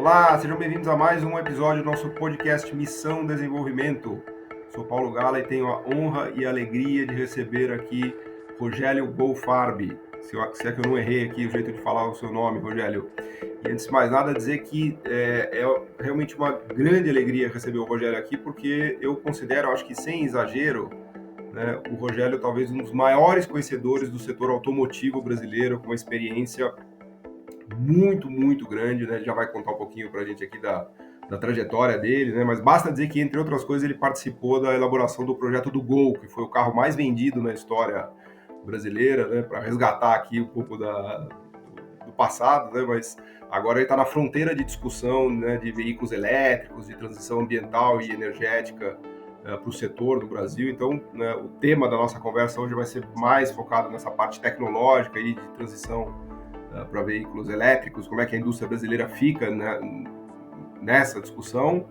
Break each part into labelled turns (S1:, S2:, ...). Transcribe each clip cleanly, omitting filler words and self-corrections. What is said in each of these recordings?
S1: Olá, sejam bem-vindos a mais um episódio do nosso podcast Missão Desenvolvimento. Sou Paulo Gala e tenho a honra e a alegria de receber aqui Rogélio Golfarbi. Se é que eu não errei aqui o jeito de falar o seu nome, Rogélio. E antes de mais nada, dizer que é realmente uma grande alegria receber o Rogélio aqui, porque eu considero, acho que sem exagero, né, o Rogélio talvez um dos maiores conhecedores do setor automotivo brasileiro, com uma experiência muito grande, né? Ele já vai contar um pouquinho para a gente aqui da trajetória dele, né? Mas basta dizer que, entre outras coisas, ele participou da elaboração do projeto do Gol, que foi o carro mais vendido na história brasileira, né? Para resgatar aqui um pouco do passado, né? Mas agora ele está na fronteira de discussão, né? De veículos elétricos, de transição ambiental e energética para o setor do Brasil. Então, né, o tema da nossa conversa hoje vai ser mais focado nessa parte tecnológica e de transição para veículos elétricos, como é que a indústria brasileira fica, né, nessa discussão.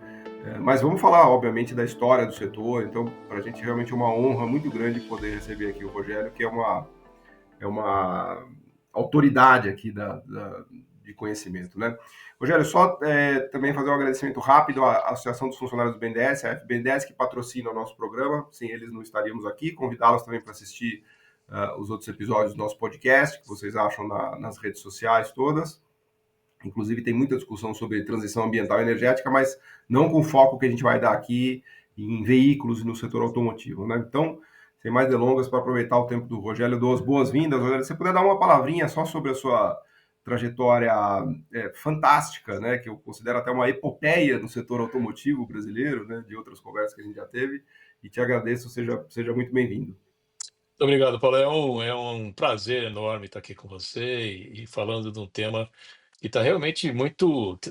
S1: Mas vamos falar, obviamente, da história do setor. Então, para a gente realmente é uma honra muito grande poder receber aqui o Rogélio, que é uma autoridade aqui de conhecimento, né? Rogério, só também fazer um agradecimento rápido à Associação dos Funcionários do BNDES, a FBNDES, que patrocina o nosso programa. Sem eles não estaríamos aqui. Convidá-los também para assistir os outros episódios do nosso podcast, que vocês acham nas redes sociais todas. Inclusive, tem muita discussão sobre transição ambiental e energética, mas não com o foco que a gente vai dar aqui em veículos e no setor automotivo, né? Então, sem mais delongas, para aproveitar o tempo do Rogélio, eu dou as boas-vindas. Rogério, se você puder dar uma palavrinha só sobre a sua trajetória fantástica, né? Que eu considero até uma epopeia no setor automotivo brasileiro, né? De outras conversas que a gente já teve. E te agradeço, seja muito bem-vindo.
S2: Muito obrigado, Paulo. É um prazer enorme estar aqui com você e falando de um tema que está realmente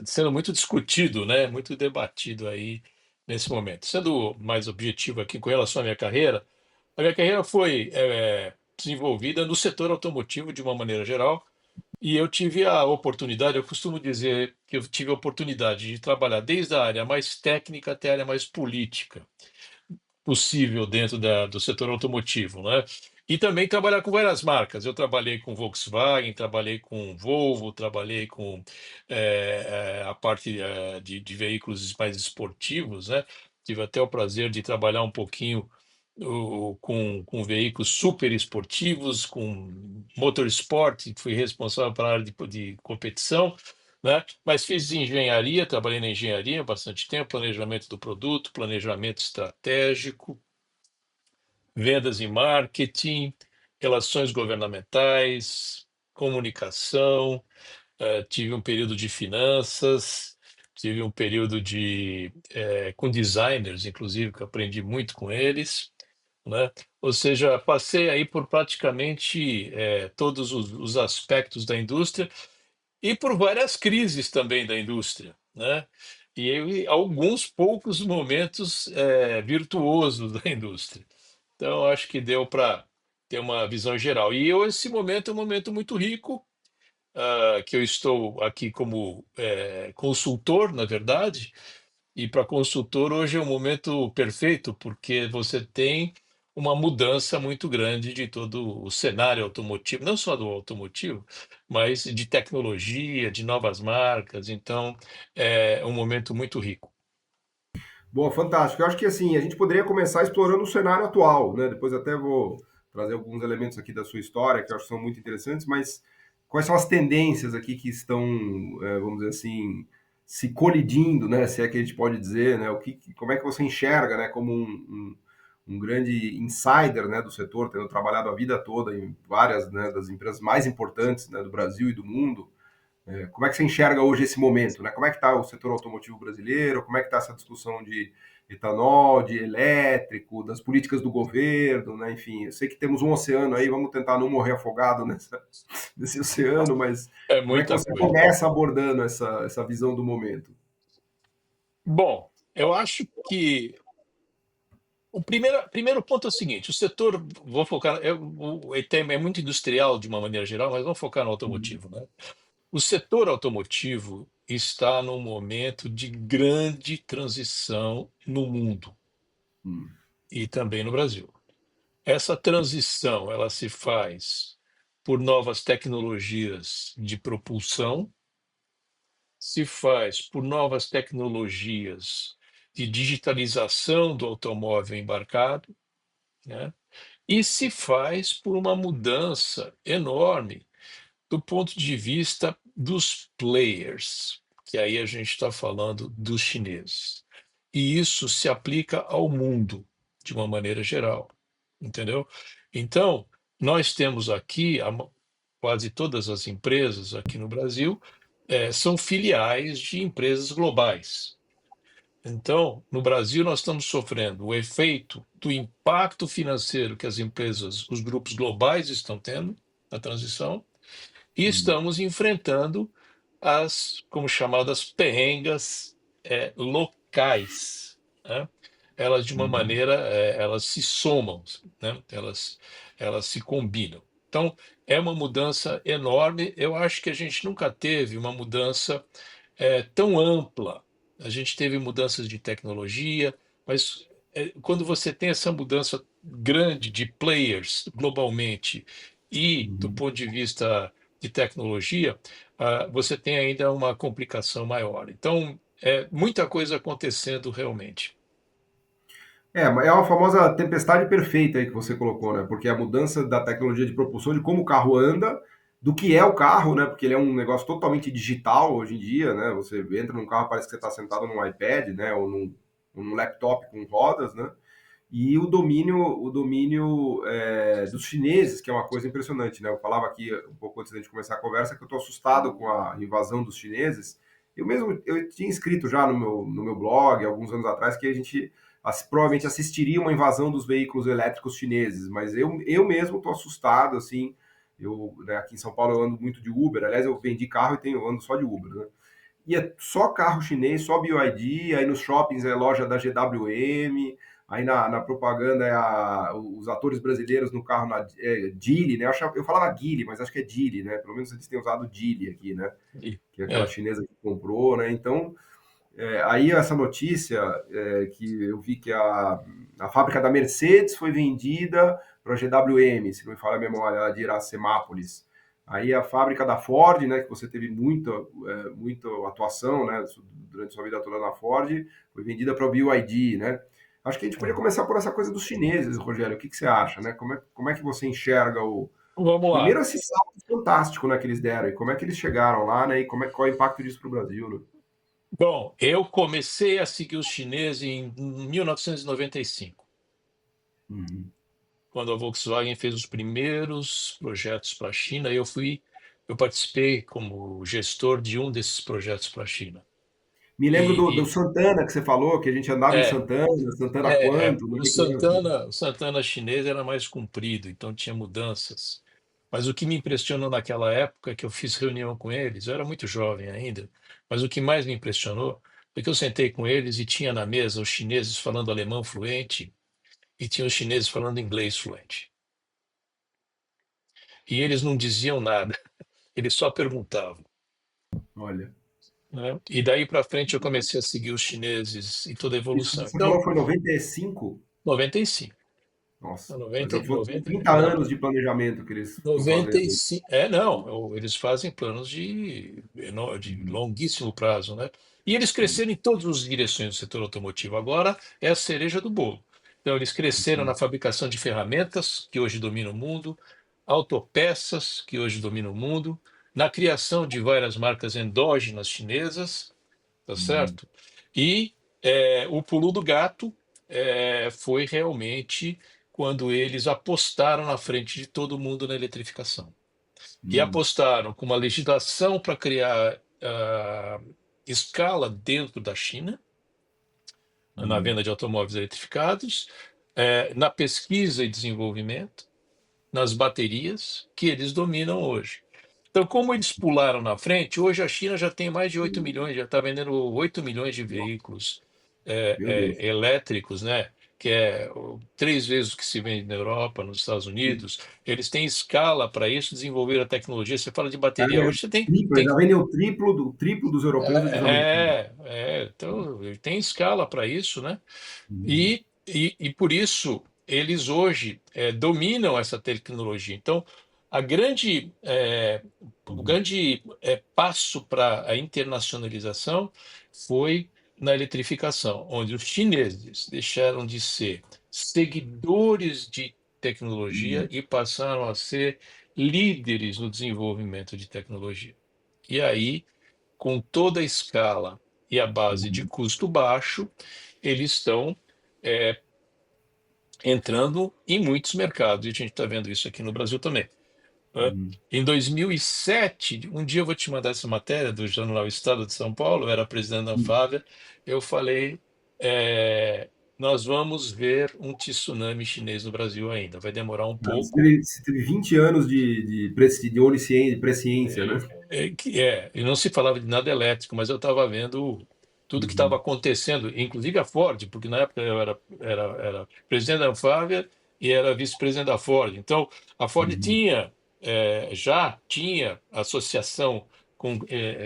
S2: sendo muito discutido, né? Muito debatido aí nesse momento. Sendo mais objetivo aqui com relação à minha carreira, a minha carreira foi desenvolvida no setor automotivo de uma maneira geral, e eu tive a oportunidade, eu costumo dizer que eu tive a oportunidade de trabalhar desde a área mais técnica até a área mais política possível dentro do setor automotivo, né? E também trabalhar com várias marcas. Eu trabalhei com Volkswagen, trabalhei com Volvo, trabalhei com a parte de veículos mais esportivos, né? Tive até o prazer de trabalhar um pouquinho com veículos super esportivos, com motorsport, fui responsável pela área de competição, né? Mas fiz engenharia, trabalhei na engenharia há bastante tempo, planejamento do produto, planejamento estratégico, vendas e marketing, relações governamentais, comunicação, tive um período de finanças, tive um período com designers, inclusive, que eu aprendi muito com eles, né? Ou seja, passei aí por praticamente todos os aspectos da indústria e por várias crises também da indústria, né? Alguns poucos momentos virtuosos da indústria. Então, acho que deu para ter uma visão geral. Esse momento é um momento muito rico, que eu estou aqui como consultor, na verdade, e para consultor hoje é um momento perfeito, porque você tem uma mudança muito grande de todo o cenário automotivo, não só do automotivo, mas de tecnologia, de novas marcas. Então, é um momento muito rico.
S1: Boa, fantástico. Eu acho que assim, a gente poderia começar explorando o cenário atual, né? Depois até vou trazer alguns elementos aqui da sua história que eu acho que são muito interessantes, mas quais são as tendências aqui que estão, vamos dizer assim, se colidindo, né? Se é que a gente pode dizer, né? Como é que você enxerga, né? Como um grande insider, né, do setor, tendo trabalhado a vida toda em várias, né, das empresas mais importantes, né, do Brasil e do mundo. Como é que você enxerga hoje esse momento, né? Como é que está o setor automotivo brasileiro? Como é que está essa discussão de etanol, de elétrico, das políticas do governo, né? Enfim, eu sei que temos um oceano aí, vamos tentar não morrer afogado nesse oceano, mas
S2: É
S1: como é que
S2: muita
S1: você
S2: coisa.
S1: começa abordando essa visão do momento?
S2: Bom, eu acho que o primeiro ponto é o seguinte: o setor, vou focar, o tema é muito industrial de uma maneira geral, mas vamos focar no
S1: Uhum.
S2: automotivo, né? O setor automotivo está num momento de grande transição no mundo
S1: Hum.
S2: e também no Brasil. Essa transição, ela se faz por novas tecnologias de propulsão, se faz por novas tecnologias de digitalização do automóvel embarcado, né? E se faz por uma mudança enorme do ponto de vista dos players, que aí a gente está falando dos chineses. E isso se aplica ao mundo, de uma maneira geral, entendeu? Então, nós temos aqui quase todas as empresas aqui no Brasil são filiais de empresas globais. Então, no Brasil, nós estamos sofrendo o efeito do impacto financeiro que as empresas, os grupos globais estão tendo na transição, e
S1: Uhum.
S2: estamos enfrentando as, como chamadas, perrengas locais, né? Elas, de uma
S1: Uhum.
S2: maneira, elas se somam, né? Elas se combinam. Então, é uma mudança enorme. Eu acho que a gente nunca teve uma mudança tão ampla. A gente teve mudanças de tecnologia, mas quando você tem essa mudança grande de players globalmente e do
S1: Uhum.
S2: ponto de vista de tecnologia, você tem ainda uma complicação maior. Então, muita coisa acontecendo realmente.
S1: É uma famosa tempestade perfeita aí que você colocou, né? Porque a mudança da tecnologia de propulsão, de como o carro anda, do que é o carro, né? Porque ele é um negócio totalmente digital hoje em dia, né? Você entra num carro, parece que você está sentado num iPad, né? Ou num laptop com rodas, né? E o domínio dos chineses, que é uma coisa impressionante, né? Eu falava aqui um pouco antes da gente começar a conversa que eu estou assustado com a invasão dos chineses. Eu tinha escrito já no meu blog alguns anos atrás que a gente provavelmente assistiria uma invasão dos veículos elétricos chineses, mas eu mesmo estou assustado, assim. Né, aqui em São Paulo eu ando muito de Uber, aliás, eu vendi carro e eu ando só de Uber, né? E é só carro chinês, só BYD, aí nos shoppings é loja da GWM, aí na propaganda os atores brasileiros no carro na Geely, né? Eu falava Geely, mas acho que é Geely, né? Pelo menos eles têm usado Geely aqui, né?
S2: E,
S1: Que é aquela
S2: é,
S1: chinesa que comprou, né? Então, aí essa notícia que eu vi que a fábrica da Mercedes foi vendida para a GWM, se não me falha a memória, lá de Iracemápolis. Aí a fábrica da Ford, né, que você teve muita atuação, né, durante sua vida toda na Ford, foi vendida para o BYD, né? Acho que a gente podia
S2: é.
S1: começar por essa coisa dos chineses, Rogério. O que você acha, né? Como é que você enxerga
S2: Vamos lá.
S1: primeiro esse salto fantástico, né, que eles deram e como é que eles chegaram lá, né? E qual é o impacto disso para o Brasil, né?
S2: Bom, eu comecei a seguir os chineses em 1995,
S1: Uhum.
S2: quando a Volkswagen fez os primeiros projetos para a China, e eu participei como gestor de um desses projetos para a China.
S1: Me lembro do
S2: E,
S1: Santana que você falou, que a gente andava em
S2: é,
S1: Santana quanto, né?
S2: o Santana chinês era mais comprido, então tinha mudanças. Mas o que me impressionou naquela época, que eu fiz reunião com eles, eu era muito jovem ainda, mas o que mais me impressionou foi que eu sentei com eles e tinha na mesa os chineses falando alemão fluente e tinha os chineses falando inglês fluente. E eles não diziam nada, eles só perguntavam,
S1: Olha,
S2: né? E daí para frente eu comecei a seguir os chineses e toda a
S1: isso
S2: evolução.
S1: você
S2: Então,
S1: falou foi 95.
S2: 95,
S1: Nossa, mas
S2: 90,
S1: eu vou
S2: 90,
S1: 30
S2: não,
S1: anos de planejamento que eles estão fazendo.
S2: 95. Não, eles fazem planos de longuíssimo prazo, né? E eles cresceram em todas as direções do setor automotivo. Agora é a cereja do bolo. Então, eles cresceram na fabricação de ferramentas, que hoje domina o mundo, autopeças, que hoje domina o mundo, na criação de várias marcas endógenas chinesas, tá
S1: Uhum.
S2: certo? E o pulo do gato foi realmente quando eles apostaram na frente de todo mundo na eletrificação. E
S1: Uhum.
S2: apostaram com uma legislação para criar escala dentro da China, na
S1: Uhum.
S2: venda de automóveis eletrificados, na pesquisa e desenvolvimento, nas baterias, que eles dominam hoje. Então, como eles pularam na frente, hoje a China já tem mais de 8 milhões, já está vendendo 8 milhões de veículos
S1: Meu Deus.
S2: elétricos, né? Que é 3 vezes o que se vende na Europa, nos Estados Unidos. Eles têm escala para isso, desenvolver a tecnologia. Você fala de bateria,
S1: É,
S2: hoje você tem,
S1: triplo,
S2: tem
S1: já vendem o triplo dos europeus e dos americanos.
S2: então, ele tem escala para isso, né?
S1: Uhum.
S2: E por isso eles hoje dominam essa tecnologia. Então, a grande, o
S1: Uhum.
S2: grande passo para a internacionalização foi na eletrificação, onde os chineses deixaram de ser seguidores de tecnologia
S1: Uhum.
S2: e passaram a ser líderes no desenvolvimento de tecnologia. E aí, com toda a escala e a base de
S1: Uhum.
S2: custo baixo, eles estão entrando em muitos mercados, e a gente está vendo isso aqui no Brasil também, né?
S1: Uhum.
S2: Em 2007, um dia eu vou te mandar essa matéria do jornal Estado de São Paulo, eu era presidente da
S1: Uhum.
S2: Anfávia, eu falei, nós vamos ver um tsunami chinês no Brasil ainda, vai demorar um pouco.
S1: Você teve 20 anos de onisciência, de presciência, né?
S2: E não se falava de nada elétrico, mas eu estava vendo tudo que estava
S1: Uhum.
S2: acontecendo, inclusive a Ford, porque na época eu era presidente da Anfávia e era vice-presidente da Ford. Então, a Ford
S1: Uhum.
S2: já tinha associação com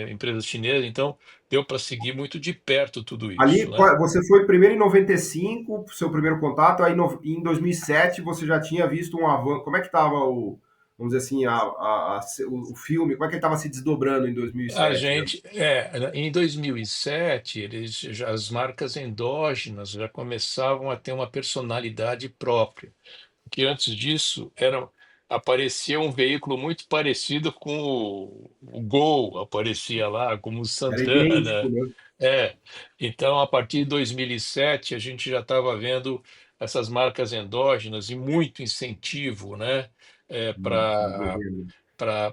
S2: empresas chinesas, então deu para seguir muito de perto tudo isso,
S1: Ali,
S2: né?
S1: você foi primeiro em 95, seu primeiro contato, aí em 2007 você já tinha visto um avanço. Como é que estava vamos dizer assim, o filme, como é que ele estava se desdobrando em
S2: A
S1: 2007? Já?
S2: gente, em 2007, as marcas endógenas já começavam a ter uma personalidade própria, que antes disso aparecia um veículo muito parecido com o Gol, aparecia lá, como o
S1: Era idêntico,
S2: Santana.
S1: né?
S2: É, então a partir de 2007 a gente já estava vendo essas marcas endógenas e muito incentivo, né,
S1: Do
S2: para
S1: governo.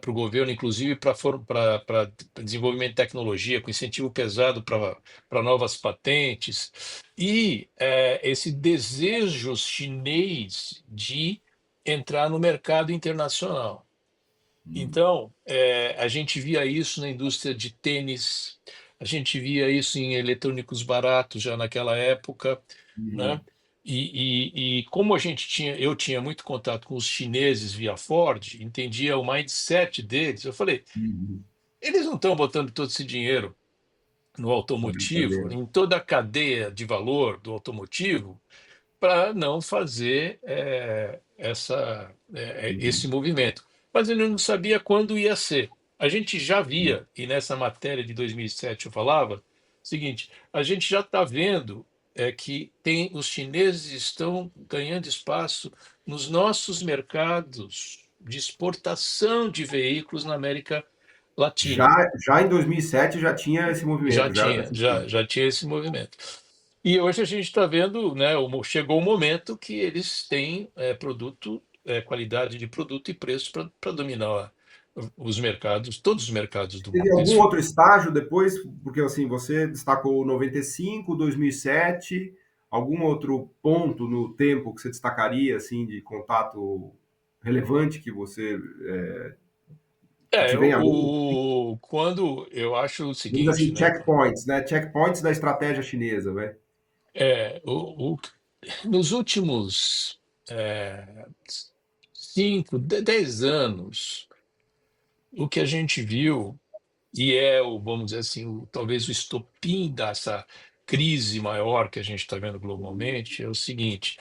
S2: o governo, inclusive para desenvolvimento de tecnologia, com incentivo pesado para novas patentes, e esse desejo chinês de entrar no mercado internacional.
S1: Uhum.
S2: Então, a gente via isso na indústria de tênis, a gente via isso em eletrônicos baratos já naquela época, né?
S1: Uhum.
S2: E como eu tinha muito contato com os chineses via Ford, entendia o mindset deles. Eu falei,
S1: Uhum.
S2: eles não estão botando todo esse dinheiro no
S1: É
S2: automotivo,
S1: brincadeira.
S2: em toda a cadeia de valor do automotivo, para não fazer esse
S1: Uhum.
S2: movimento. Mas ele não sabia quando ia ser. A gente já
S1: Uhum.
S2: via, e nessa matéria de 2007 eu falava, o seguinte, a gente já está vendo que os chineses estão ganhando espaço nos nossos mercados de exportação de veículos na América
S1: Já,
S2: Latina.
S1: já em 2007 já tinha esse
S2: Já
S1: movimento, já era
S2: tinha,
S1: perceptível.
S2: já tinha esse movimento. E hoje a gente está vendo, né, chegou o momento que eles têm qualidade de produto e preço para dominar os mercados, todos os mercados do
S1: Teve
S2: mundo.
S1: algum outro estágio depois? Porque assim, você destacou 95, 2007, algum outro ponto no tempo que você destacaria assim de contato relevante que você que te vem à mente?
S2: Quando eu acho o
S1: Vamos
S2: seguinte,
S1: assim,
S2: né,
S1: checkpoints, né? Checkpoints da estratégia chinesa, né?
S2: é, o, o- nos últimos 10 anos, o que a gente viu e vamos dizer assim, talvez o estopim dessa crise maior que a gente está vendo globalmente é o seguinte: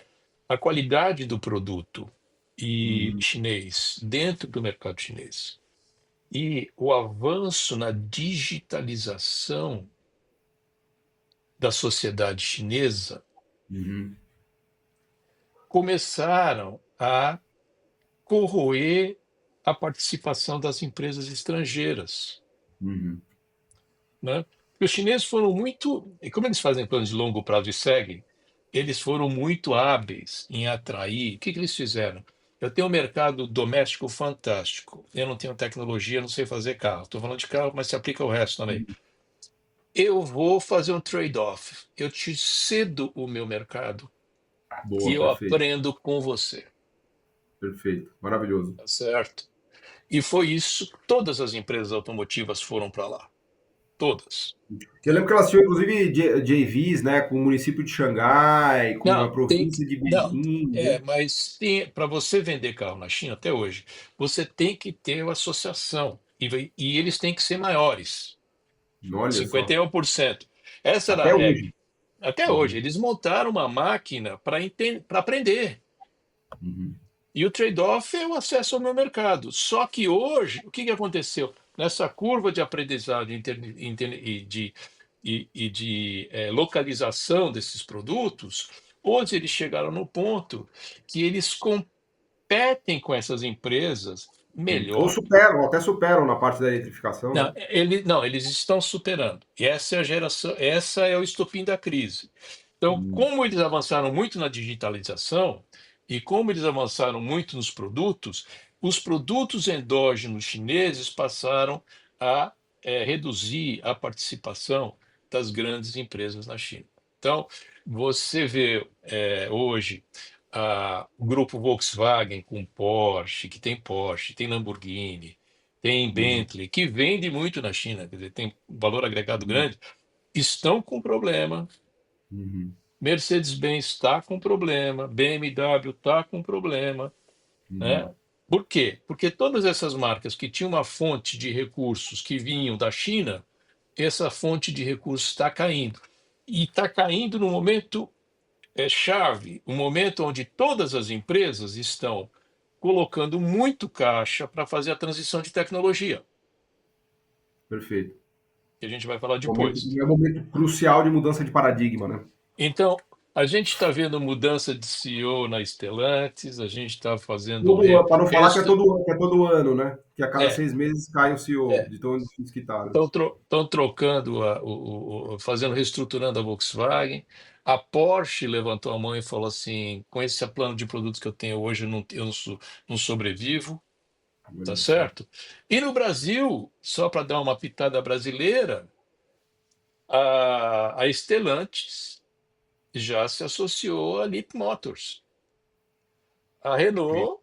S2: a qualidade do produto e
S1: Uhum,
S2: chinês dentro do mercado chinês e o avanço na digitalização da sociedade chinesa
S1: uhum,
S2: começaram a corroer a participação das empresas estrangeiras,
S1: uhum,
S2: né? Porque os chineses foram muito, e como eles fazem planos de longo prazo e seguem, eles foram muito hábeis em atrair. O que eles fizeram? Eu tenho um mercado doméstico fantástico. Eu não tenho tecnologia, não sei fazer carro. Estou falando de carro, mas se aplica ao resto também.
S1: uhum.
S2: Eu vou fazer um trade-off. Eu te cedo o meu mercado e
S1: Boa,
S2: eu
S1: perfeito,
S2: aprendo com você,
S1: perfeito, maravilhoso.
S2: tá certo? E foi isso. Todas as empresas automotivas foram para lá. Todas.
S1: Eu lembro que elas tinham, inclusive, JVs, né, com o município de Xangai, com a
S2: Não, tem que.
S1: província de
S2: Não,
S1: Beijing, né?
S2: mas para você vender carro na China até hoje, você tem que ter uma associação e eles têm que ser maiores,
S1: Olha só,
S2: 51%. Essa era a
S1: até
S2: regra.
S1: hoje.
S2: Até hoje,
S1: Uhum,
S2: eles montaram uma máquina para aprender.
S1: uhum.
S2: E o trade-off é o acesso ao meu mercado. Só que hoje, o que aconteceu? Nessa curva de aprendizagem e de localização desses produtos, hoje eles chegaram no ponto que eles competem com essas empresas
S1: Ou
S2: melhor.
S1: superam, ou até superam na parte da eletrificação,
S2: Não,
S1: né?
S2: eles estão superando. E essa é a geração, essa é o estopim da crise. Então,
S1: Hum,
S2: como eles avançaram muito na digitalização e como eles avançaram muito nos produtos, os produtos endógenos chineses passaram a reduzir a participação das grandes empresas na China. Então, você vê hoje o grupo Volkswagen com Porsche, tem Lamborghini, tem
S1: uhum,
S2: Bentley, que vende muito na China, quer dizer, tem valor agregado
S1: uhum,
S2: grande, estão com problema.
S1: uhum,
S2: Mercedes-Benz está com problema, BMW está com problema, né?
S1: uhum.
S2: Por quê? Porque todas essas marcas que tinham uma fonte de recursos que vinham da China, essa fonte de recursos está caindo. E está caindo no momento chave, um momento onde todas as empresas estão colocando muito caixa para fazer a transição de tecnologia,
S1: Perfeito.
S2: que a gente vai falar
S1: Momento,
S2: depois.
S1: é um momento crucial de mudança de paradigma, né?
S2: Então, a gente está vendo mudança de CEO na Stellantis, a gente está fazendo
S1: Todo ano, para não falar que é todo ano, né? Que a cada
S2: é,
S1: 6 meses cai o CEO,
S2: é,
S1: de tão difícil que tá, né?
S2: estão trocando, fazendo, reestruturando a Volkswagen. A Porsche levantou a mão e falou assim: com esse plano de produtos que eu tenho hoje, eu não sobrevivo, tá
S1: Olha só.
S2: certo? E no Brasil, só para dar uma pitada brasileira, a Stellantis já se associou à Leap Motors. A Renault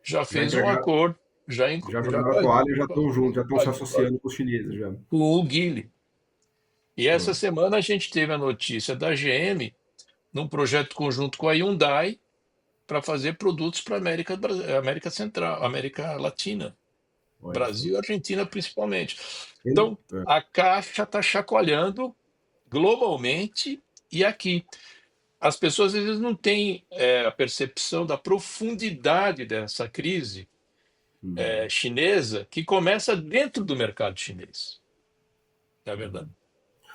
S2: já
S1: Já
S2: fez um
S1: entregaram,
S2: acordo,
S1: já
S2: já
S1: jogaram a toalha e já estão juntos, já estão
S2: com
S1: se
S2: a-
S1: associando com os chineses já.
S2: com o Geely. E essa
S1: Ah,
S2: semana a gente teve a notícia da GM num projeto conjunto com a Hyundai para fazer produtos para a América Central, América Latina,
S1: olha só.
S2: Brasil e Argentina principalmente. Então,
S1: É.
S2: a caixa está chacoalhando globalmente e aqui. As pessoas às vezes não têm a percepção da profundidade dessa crise
S1: Uhum.
S2: chinesa que começa dentro do mercado chinês. É a verdade.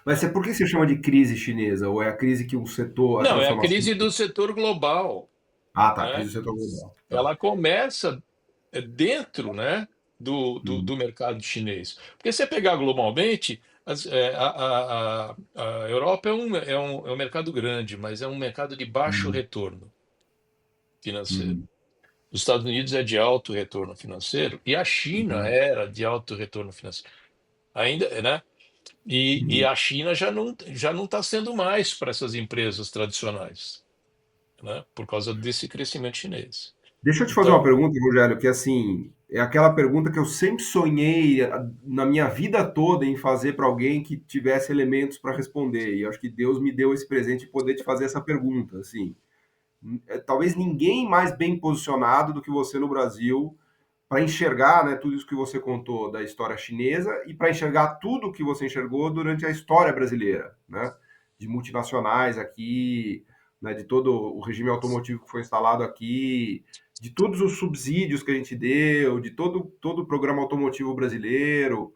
S1: Mas por que se chama de crise chinesa? Ou é a crise que o setor, a
S2: Não, é a
S1: transformação?
S2: crise do setor global,
S1: Ah, tá,
S2: né?
S1: crise do setor global. Tá.
S2: Ela começa dentro, né, do
S1: Uhum.
S2: mercado chinês. Porque se você pegar globalmente, a Europa é um mercado grande, mas é um mercado de baixo
S1: Uhum.
S2: retorno financeiro.
S1: Uhum.
S2: Os Estados Unidos é de alto retorno financeiro e a China
S1: Uhum.
S2: era de alto retorno financeiro. Ainda, né? E
S1: Uhum.
S2: a China já não está sendo mais para essas empresas tradicionais, né? Por causa desse crescimento chinês.
S1: Deixa eu te fazer uma
S2: Então,
S1: pergunta, Rogério, que assim, é aquela pergunta que eu sempre sonhei na minha vida toda em fazer para alguém que tivesse elementos para responder. E eu acho que Deus me deu esse presente de poder te fazer essa pergunta, assim. Talvez ninguém mais bem posicionado do que você no Brasil para enxergar, né, tudo isso que você contou da história chinesa e para enxergar tudo o que você enxergou durante a história brasileira, né, de multinacionais aqui, né, de todo o regime automotivo que foi instalado aqui, de todos os subsídios que a gente deu, de todo o programa automotivo brasileiro.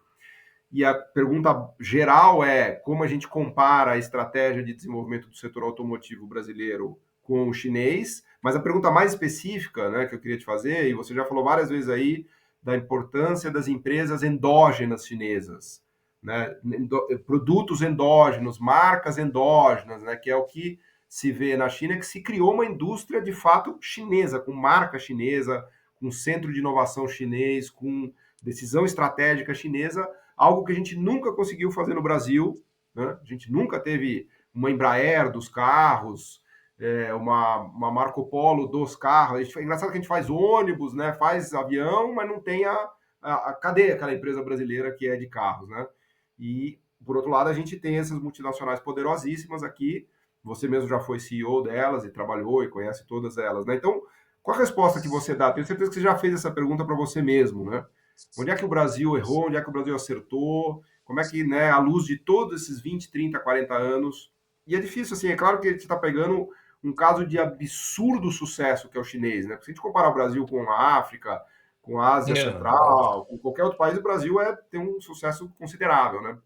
S1: E a pergunta geral é como a gente compara a estratégia de desenvolvimento do setor automotivo brasileiro com o chinês. Mas a pergunta mais específica, né, que eu queria te fazer, e você já falou várias vezes aí da importância das empresas endógenas chinesas, né, produtos endógenos, marcas endógenas, né, que é o que se vê na China, que se criou uma indústria de fato chinesa, com marca chinesa, com centro de inovação chinês, com decisão estratégica chinesa, algo que a gente nunca conseguiu fazer no Brasil, né? A gente nunca teve uma Embraer dos carros, uma Marco Polo dos carros. É engraçado que a gente faz ônibus, né? Faz avião, mas não tem cadê aquela empresa brasileira que é de carros, né? E, por outro lado, a gente tem essas multinacionais poderosíssimas aqui. Você mesmo já foi CEO delas e trabalhou e conhece todas elas, né? Então, qual a resposta que você dá? Tenho certeza que você já fez essa pergunta para você mesmo, né? Onde é que o Brasil errou? Onde é que o Brasil acertou? Como é que, né, à luz de todos esses 20, 30, 40 anos. E é difícil, assim, é claro que a gente está pegando um caso de absurdo sucesso que é o chinês, né? Se a gente comparar o Brasil com a África, com a Ásia
S2: É,
S1: Central, com qualquer outro país, o Brasil tem um sucesso considerável, né?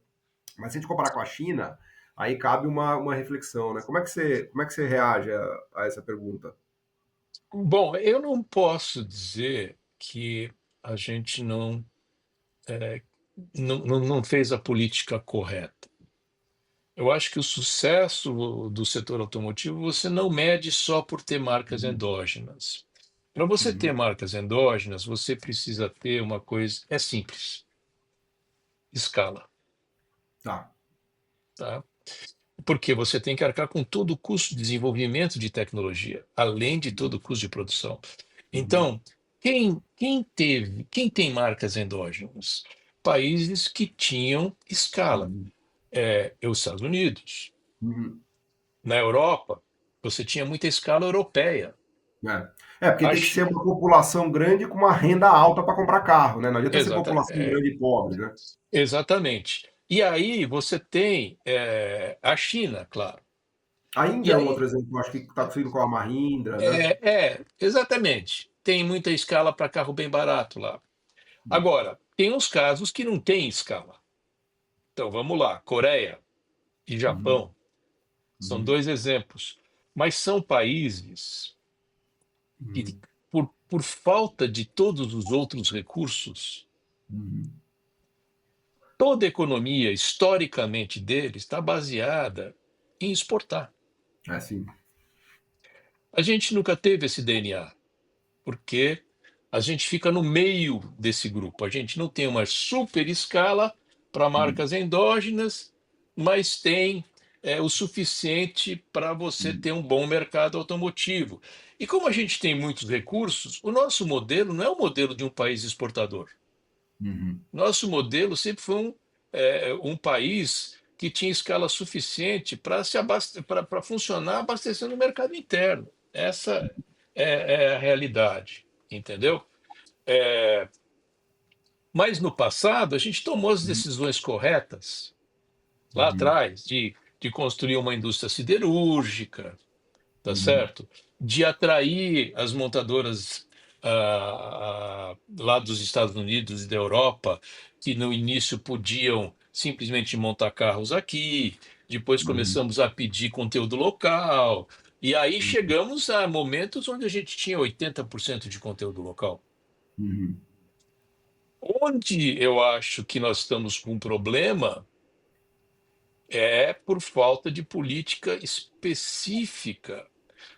S1: Mas se a gente comparar com a China, aí cabe uma reflexão, né? Como é que você reage a essa pergunta?
S2: bom, eu não posso dizer que a gente eh, não fez a política correta. Eu acho que o sucesso do setor automotivo você não mede só por ter marcas
S1: Uhum,
S2: endógenas. Para você ter
S1: uhum,
S2: marcas endógenas, você precisa ter uma coisa, é simples, escala,
S1: tá.
S2: tá? Porque você tem que arcar com todo o custo de desenvolvimento de tecnologia, além de todo o custo de produção.
S1: Uhum,
S2: Então, quem tem marcas endógenas? Países que tinham escala.
S1: uhum,
S2: Os Estados Unidos.
S1: uhum.
S2: Na Europa, você tinha muita escala europeia.
S1: Porque
S2: A
S1: tem que ser
S2: Chi-
S1: uma população grande com uma renda alta para comprar carro, né? Não adianta ser
S2: Exata,
S1: população grande e pobre, né?
S2: exatamente. E aí você tem a China, claro.
S1: A
S2: E
S1: Índia é um
S2: aí,
S1: outro exemplo, acho que está conseguindo com a Mahindra, né?
S2: exatamente. Tem muita escala para carro bem barato lá. Agora, tem uns casos que não tem escala. Então, vamos lá. Coreia e
S1: Uhum,
S2: Japão são
S1: uhum,
S2: dois exemplos. Mas são países que,
S1: uhum,
S2: por falta de todos os outros recursos,
S1: uhum.
S2: toda a economia, historicamente, deles está baseada em exportar.
S1: É, sim.
S2: A gente nunca teve esse DNA, porque a gente fica no meio desse grupo. A gente não tem uma super escala para
S1: Uhum,
S2: marcas endógenas, mas tem o suficiente para você
S1: uhum,
S2: ter um bom mercado automotivo. E como a gente tem muitos recursos, o nosso modelo não é o modelo de um país exportador.
S1: uhum,
S2: Nosso modelo sempre foi um país que tinha escala suficiente para para funcionar abastecendo o mercado interno. Essa é a realidade, entendeu? É, mas no passado, a gente tomou as
S1: uhum,
S2: decisões corretas lá
S1: uhum,
S2: atrás de construir uma indústria siderúrgica, tá
S1: uhum,
S2: certo? De atrair as montadoras lá dos Estados Unidos e da Europa, que no início podiam simplesmente montar carros aqui, depois
S1: uhum,
S2: começamos a pedir conteúdo local, e aí chegamos a momentos onde a gente tinha 80% de conteúdo local.
S1: uhum,
S2: Onde eu acho que nós estamos com um problema é por falta de política específica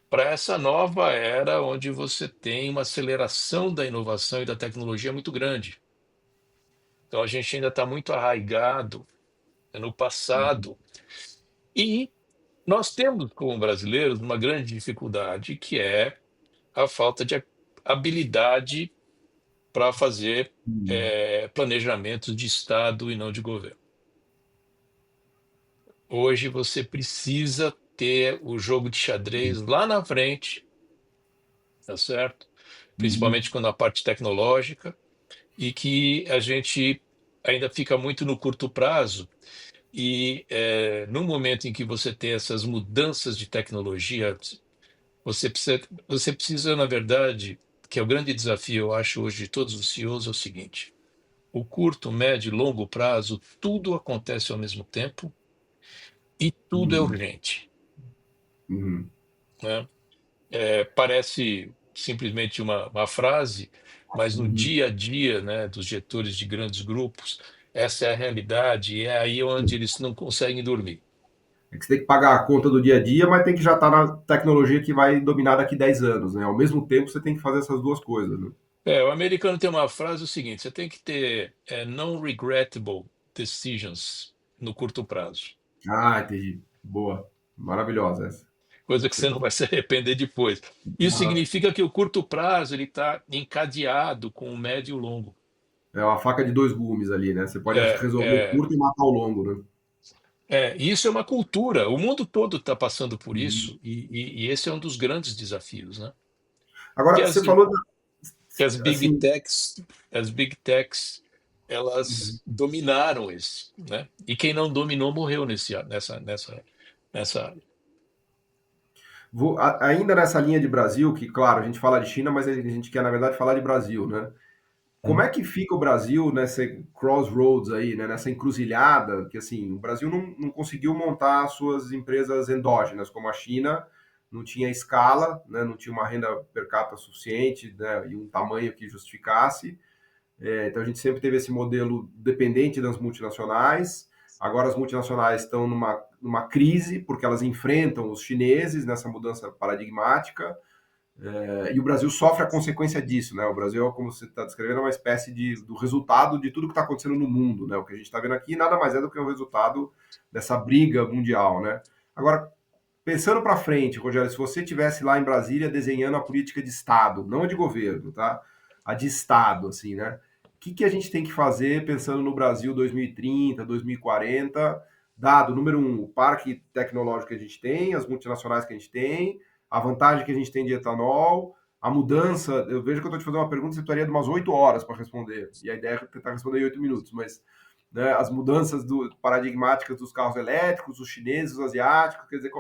S2: para essa nova era onde você tem uma aceleração da inovação e da tecnologia muito grande. Então a gente ainda está muito arraigado no
S1: uhum,
S2: passado. E nós temos, como brasileiros, uma grande dificuldade, que é a falta de habilidade para fazer
S1: uhum.
S2: planejamentos de Estado e não de governo. Hoje você precisa ter o jogo de xadrez lá na frente, tá certo?
S1: Uhum.
S2: Principalmente quando a parte tecnológica, e que a gente ainda fica muito no curto prazo. E no momento em que você tem essas mudanças de tecnologia, você precisa, na verdade, que é o grande desafio, eu acho, hoje de todos os CEOs, é o seguinte: o curto, médio e longo prazo, tudo acontece ao mesmo tempo e tudo é
S1: Uhum.
S2: urgente,
S1: Uhum.
S2: né? Parece simplesmente uma frase, mas no
S1: Uhum.
S2: dia a dia, né, dos gestores de grandes grupos, essa é a realidade, e é aí onde eles não conseguem dormir.
S1: É que você tem que pagar a conta do dia a dia, mas tem que já estar na tecnologia que vai dominar daqui 10 anos, né? Ao mesmo tempo, você tem que fazer essas duas coisas, né?
S2: O americano tem uma frase o seguinte: você tem que ter non-regrettable decisions no curto prazo,
S1: Ah, entendi. Boa. Maravilhosa essa.
S2: coisa que
S1: Você
S2: você não vai se arrepender depois. Isso
S1: tá-
S2: significa que o curto prazo ele está encadeado com o médio e o longo.
S1: É uma faca de dois gumes ali, né? Você pode
S2: É,
S1: resolver o
S2: é,
S1: curto e matar o longo, né?
S2: e isso é uma cultura. O mundo todo está passando por
S1: Uhum.
S2: isso, e esse é um dos grandes desafios, né? Que
S1: Agora,
S2: as,
S1: você falou,
S2: que as big
S1: assim,
S2: techs, as big techs, elas dominaram esse, né? E quem não dominou morreu nessa área.
S1: Ainda nessa linha de Brasil, que claro, a gente fala de China, mas a gente quer, na verdade, falar de Brasil, né? Como
S2: Hum.
S1: é que fica o Brasil nessa crossroads aí, né? Nessa encruzilhada, que assim, o Brasil não conseguiu montar suas empresas endógenas, como a China não tinha escala, né? Não tinha uma renda per capita suficiente, né? E um tamanho que justificasse. Então a gente sempre teve esse modelo dependente das multinacionais. Agora as multinacionais estão numa crise, porque elas enfrentam os chineses nessa mudança paradigmática. E o Brasil sofre a consequência disso, né? O Brasil, como você está descrevendo, é uma espécie do resultado de tudo que está acontecendo no mundo, né? O que a gente está vendo aqui nada mais é do que o resultado dessa briga mundial, né? Agora, pensando para frente, Rogério, se você tivesse lá em Brasília desenhando a política de Estado, não a de governo, tá? A de Estado, assim, né? O que a gente tem que fazer pensando no Brasil 2030, 2040, dado, número um, o parque tecnológico que a gente tem, as multinacionais que a gente tem, a vantagem que a gente tem de etanol, a mudança. Eu vejo que eu estou te fazendo uma pergunta, você precisaria de umas 8 horas para responder, e a ideia é tentar responder em 8 minutos, mas né, as mudanças paradigmáticas dos carros elétricos, os chineses, os asiáticos, quer dizer,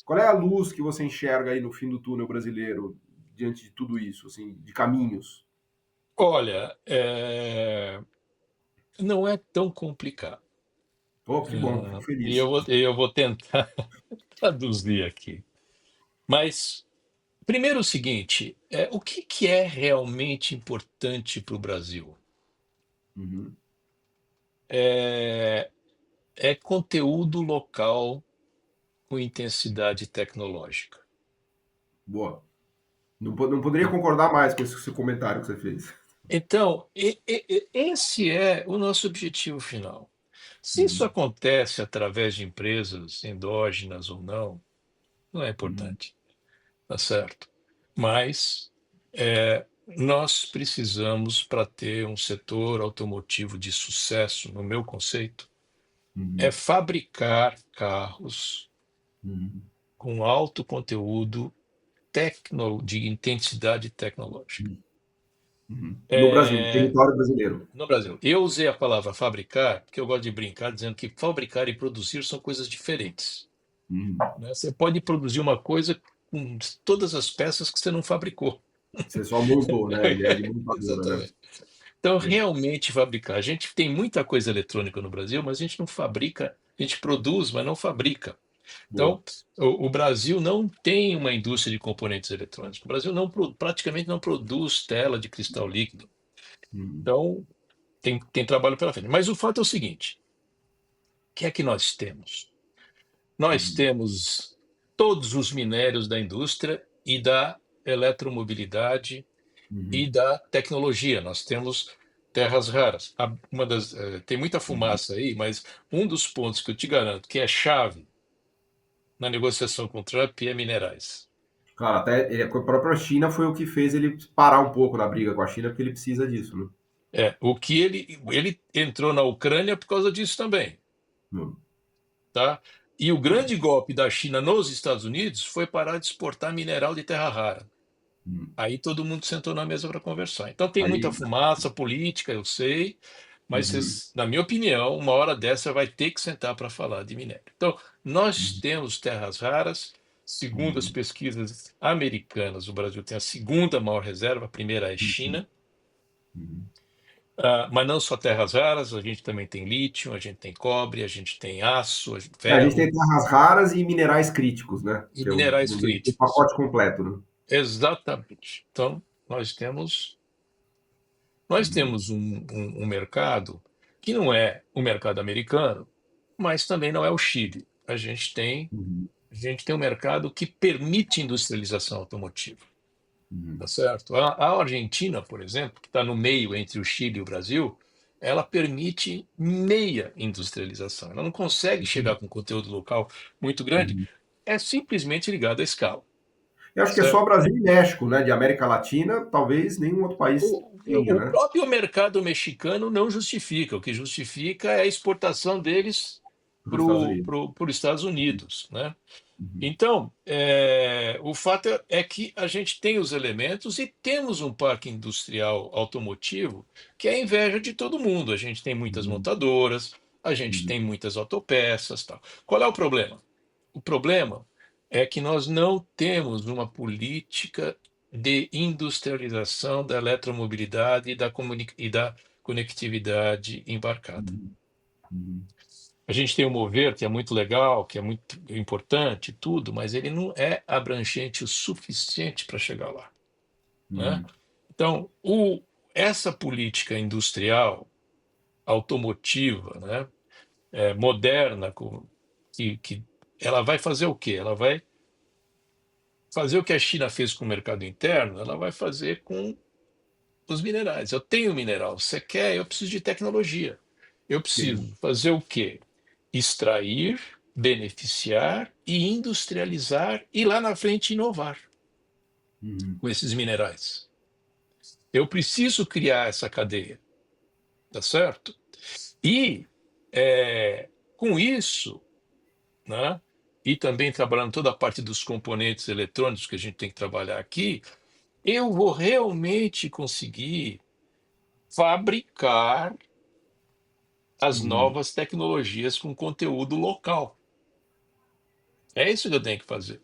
S1: qual é a luz que você enxerga aí no fim do túnel brasileiro diante de tudo isso, assim, de caminhos?
S2: Olha, não é tão complicado.
S1: Pô, que bom, fico
S2: E
S1: feliz.
S2: eu vou tentar traduzir aqui. Mas, primeiro o seguinte, o que que é realmente importante para o Brasil?
S1: Uhum.
S2: É, é conteúdo local com intensidade tecnológica.
S1: Boa. Não poderia concordar mais com esse comentário que você fez.
S2: Então, esse é o nosso objetivo final. Se isso
S1: Uhum.
S2: acontece através de empresas endógenas ou não é
S1: Uhum.
S2: importante, tá certo? Mas nós precisamos, para ter um setor automotivo de sucesso, no meu conceito, é
S1: Uhum.
S2: fabricar carros
S1: Uhum.
S2: com alto conteúdo de intensidade tecnológica.
S1: Uhum. No Brasil,
S2: É,
S1: território brasileiro.
S2: no Brasil. Eu usei a palavra fabricar, porque eu gosto de brincar dizendo que fabricar e produzir são coisas diferentes,
S1: Uhum.
S2: né? Você pode produzir uma coisa com todas as peças que você não fabricou.
S1: Você só montou, né? A ideia de montadora, né?
S2: Exatamente. Então, realmente fabricar. A gente tem muita coisa eletrônica no Brasil, mas a gente não fabrica, a gente produz, mas não fabrica.
S1: Boa.
S2: Então, o Brasil não tem uma indústria de componentes eletrônicos. O Brasil praticamente não produz tela de cristal líquido.
S1: Uhum.
S2: Então, tem trabalho pela frente. Mas o fato é o seguinte: o que é que nós temos? Nós
S1: Uhum.
S2: temos todos os minérios da indústria e da eletromobilidade e
S1: Uhum.
S2: da tecnologia. Nós temos terras raras. Tem muita
S1: Uhum.
S2: fumaça aí, mas um dos pontos que eu te garanto que é chave na negociação com o Trump é minerais.
S1: Claro, até a própria China foi o que fez ele parar um pouco na briga com a China, porque ele precisa disso, né?
S2: O que ele entrou na Ucrânia por causa disso também,
S1: Uhum.
S2: tá? E o grande golpe da China nos Estados Unidos foi parar de exportar mineral de terra rara.
S1: Uhum.
S2: Aí todo mundo sentou na mesa para conversar. Então tem muita
S1: Aí,
S2: fumaça política, eu sei, mas
S1: uhum.
S2: na minha opinião, uma hora dessa vai ter que sentar para falar de minério. Então, nós
S1: Uhum.
S2: temos terras raras, segundo as
S1: Uhum.
S2: pesquisas americanas, o Brasil tem a segunda maior reserva, a primeira é
S1: Uhum.
S2: China.
S1: Uhum.
S2: Mas não só terras raras, a gente também tem lítio, a gente tem cobre, a gente tem aço,
S1: A gente tem
S2: ferro
S1: terras raras e minerais críticos, né?
S2: e
S1: Que é o,
S2: minerais
S1: o
S2: críticos.
S1: pacote completo, né?
S2: Exatamente. Então, nós temos Nós
S1: Uhum.
S2: temos um mercado que não é o mercado americano, mas também não é o Chile.
S1: Uhum.
S2: A gente tem um mercado que permite industrialização automotiva, tá
S1: Uhum.
S2: certo? A Argentina, por exemplo, que está no meio entre o Chile e o Brasil, ela permite meia industrialização. Ela não consegue chegar com conteúdo local muito grande,
S1: Uhum.
S2: é simplesmente ligada à escala,
S1: Eu acho que é só
S2: certo?
S1: Brasil e México, né? De América Latina, talvez nenhum outro país tenha,
S2: O
S1: né?
S2: próprio mercado mexicano não justifica. O que justifica é a exportação deles
S1: Para
S2: para
S1: os Estados Unidos.
S2: os Estados Unidos, né?
S1: Uhum.
S2: Então, o fato é que a gente tem os elementos e temos um parque industrial automotivo que é a inveja de todo mundo. A gente tem muitas
S1: Uhum.
S2: montadoras, a gente
S1: Uhum.
S2: tem muitas autopeças, tal. Qual é o problema? O problema é que nós não temos uma política de industrialização da eletromobilidade e da conectividade embarcada.
S1: Uhum. Uhum.
S2: A gente tem o Mover, que é muito legal, que é muito importante, tudo, mas ele não é abrangente o suficiente para chegar lá, né?
S1: Uhum.
S2: Então, essa política industrial automotiva, né, moderna, que ela vai fazer o quê? Ela vai fazer o que a China fez com o mercado interno, ela vai fazer com os minerais. Eu tenho mineral, você quer? Eu preciso de tecnologia. Eu
S1: Entendi.
S2: preciso fazer o quê? Extrair, beneficiar e industrializar e lá na frente inovar
S1: Uhum.
S2: com esses minerais. Eu preciso criar essa cadeia, tá certo? E com isso, né? E também trabalhando toda a parte dos componentes eletrônicos que a gente tem que trabalhar aqui, eu vou realmente conseguir fabricar as
S1: Uhum.
S2: novas tecnologias com conteúdo local. É isso que eu tenho que fazer,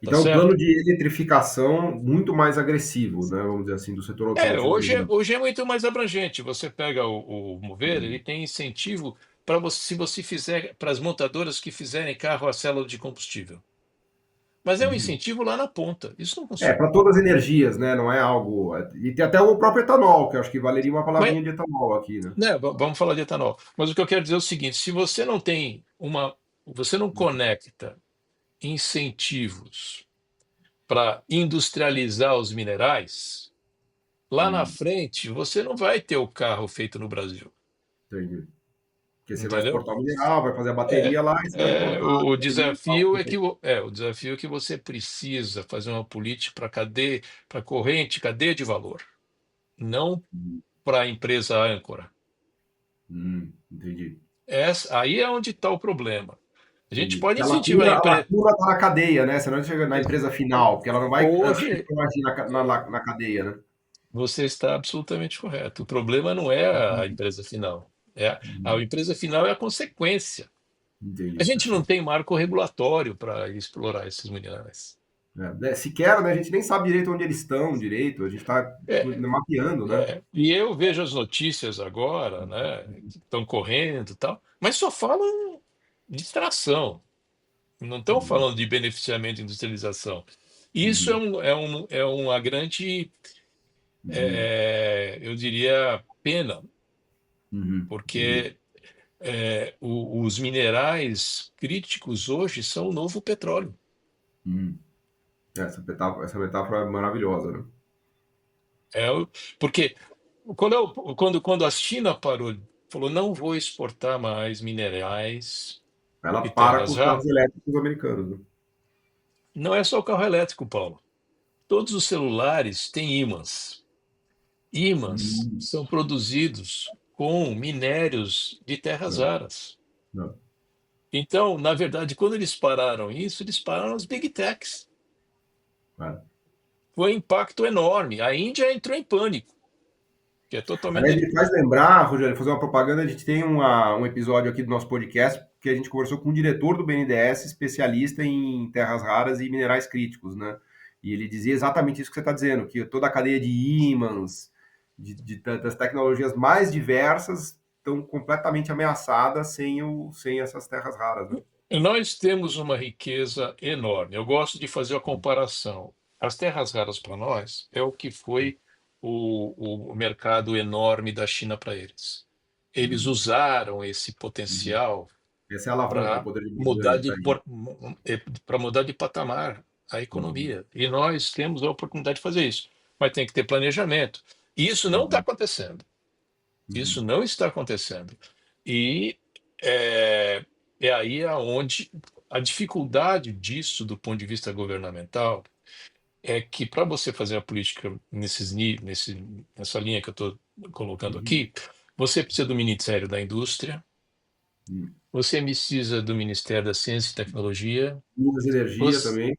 S2: tá
S1: Então, o plano
S2: certo?
S1: de eletrificação muito mais agressivo, né? Vamos dizer assim, do setor automotivo brasileiro.
S2: Hoje é muito mais abrangente. Você pega o Mover, ele
S1: Uhum.
S2: tem incentivo para você, se você fizer, para as montadoras que fizerem carro a célula de combustível. Mas é um
S1: Uhum.
S2: incentivo lá na ponta. Isso não
S1: É,
S2: funciona.
S1: para todas as energias, né? Não é algo. E tem até o próprio etanol, que eu acho que valeria uma
S2: Mas,
S1: palavrinha de etanol aqui, né?
S2: né, vamos falar de etanol. Mas o que eu quero dizer é o seguinte: se você não tem você não conecta incentivos para industrializar os minerais, lá na
S1: Uhum.
S2: frente você não vai ter o carro feito no Brasil,
S1: Entendi. Porque você vai
S2: entendeu?
S1: exportar o mineral, vai fazer a
S2: É,
S1: bateria lá e você vai importar a
S2: o
S1: bateria e tal.
S2: desafio é o desafio é que você precisa fazer uma política para corrente, cadeia de valor, não
S1: Uhum.
S2: para a empresa âncora.
S1: Entendi.
S2: Aí é onde está o problema. A gente
S1: Entendi.
S2: pode
S1: Porque
S2: incentivar a
S1: a
S2: empresa.
S1: lacuna está na cadeia, né? Você não chega na empresa final, porque ela não vai
S2: Hoje
S1: agir na cadeia, né?
S2: você está absolutamente correto. O problema não é a empresa final. A
S1: Uhum.
S2: empresa final é a consequência. A
S1: Entendi,
S2: gente não
S1: perfeito.
S2: tem marco regulatório para explorar esses minerais.
S1: É, né, sequer, né, a gente nem sabe direito onde eles estão direito, a gente está
S2: É,
S1: mapeando, né?
S2: e eu vejo as notícias agora, né, que estão correndo e tal, mas só falam de extração, não estão
S1: Uhum.
S2: falando de beneficiamento e industrialização. Isso
S1: Uhum.
S2: é uma grande,
S1: Uhum.
S2: eu diria, pena,
S1: Uhum. Entendi.
S2: porque os minerais críticos hoje são o novo petróleo.
S1: Uhum. Essa metáfora é maravilhosa, né?
S2: É, porque quando a China parou, falou, não vou exportar mais minerais
S1: Ela
S2: de
S1: para com
S2: terras
S1: os carros
S2: raras,
S1: elétricos americanos, né?
S2: não é só o carro elétrico, Paulo. Todos os celulares têm ímãs. Ímãs
S1: Uhum.
S2: são produzidos com minérios de terras
S1: Não,
S2: raras.
S1: não.
S2: Então, na verdade, quando eles pararam isso, eles pararam as big techs.
S1: É.
S2: Foi um impacto enorme. A Índia entrou em pânico, que é
S1: Aliás,
S2: totalmente.
S1: me faz lembrar, Rogério, fazer uma propaganda. A gente tem um episódio aqui do nosso podcast que a gente conversou com o diretor do BNDES, especialista em terras raras e minerais críticos, né? E ele dizia exatamente isso que você está dizendo, que toda a cadeia de ímãs, das tecnologias mais diversas, estão completamente ameaçadas sem essas terras raras, né?
S2: Nós temos uma riqueza enorme. Eu gosto de fazer a comparação. As terras raras para nós é o que foi o mercado enorme da China para eles. Eles
S1: Uhum.
S2: usaram esse
S1: Uhum.
S2: potencial
S1: Essa é a alavanca, o
S2: para
S1: poder de
S2: mudar
S1: barganha que
S2: de
S1: está aí.
S2: para mudar de patamar a
S1: Uhum.
S2: economia. E nós temos a oportunidade de fazer isso. Mas tem que ter planejamento. E isso não está
S1: Uhum.
S2: acontecendo. Isso
S1: Uhum.
S2: não está acontecendo. E é, é aí aonde a dificuldade disso, do ponto de vista governamental, é que para você fazer a política nessa linha que eu estou colocando
S1: Uhum.
S2: aqui, você precisa do Ministério da Indústria,
S1: Uhum.
S2: você precisa do Ministério da Ciência e Tecnologia,
S1: Minas e energia
S2: você,
S1: também.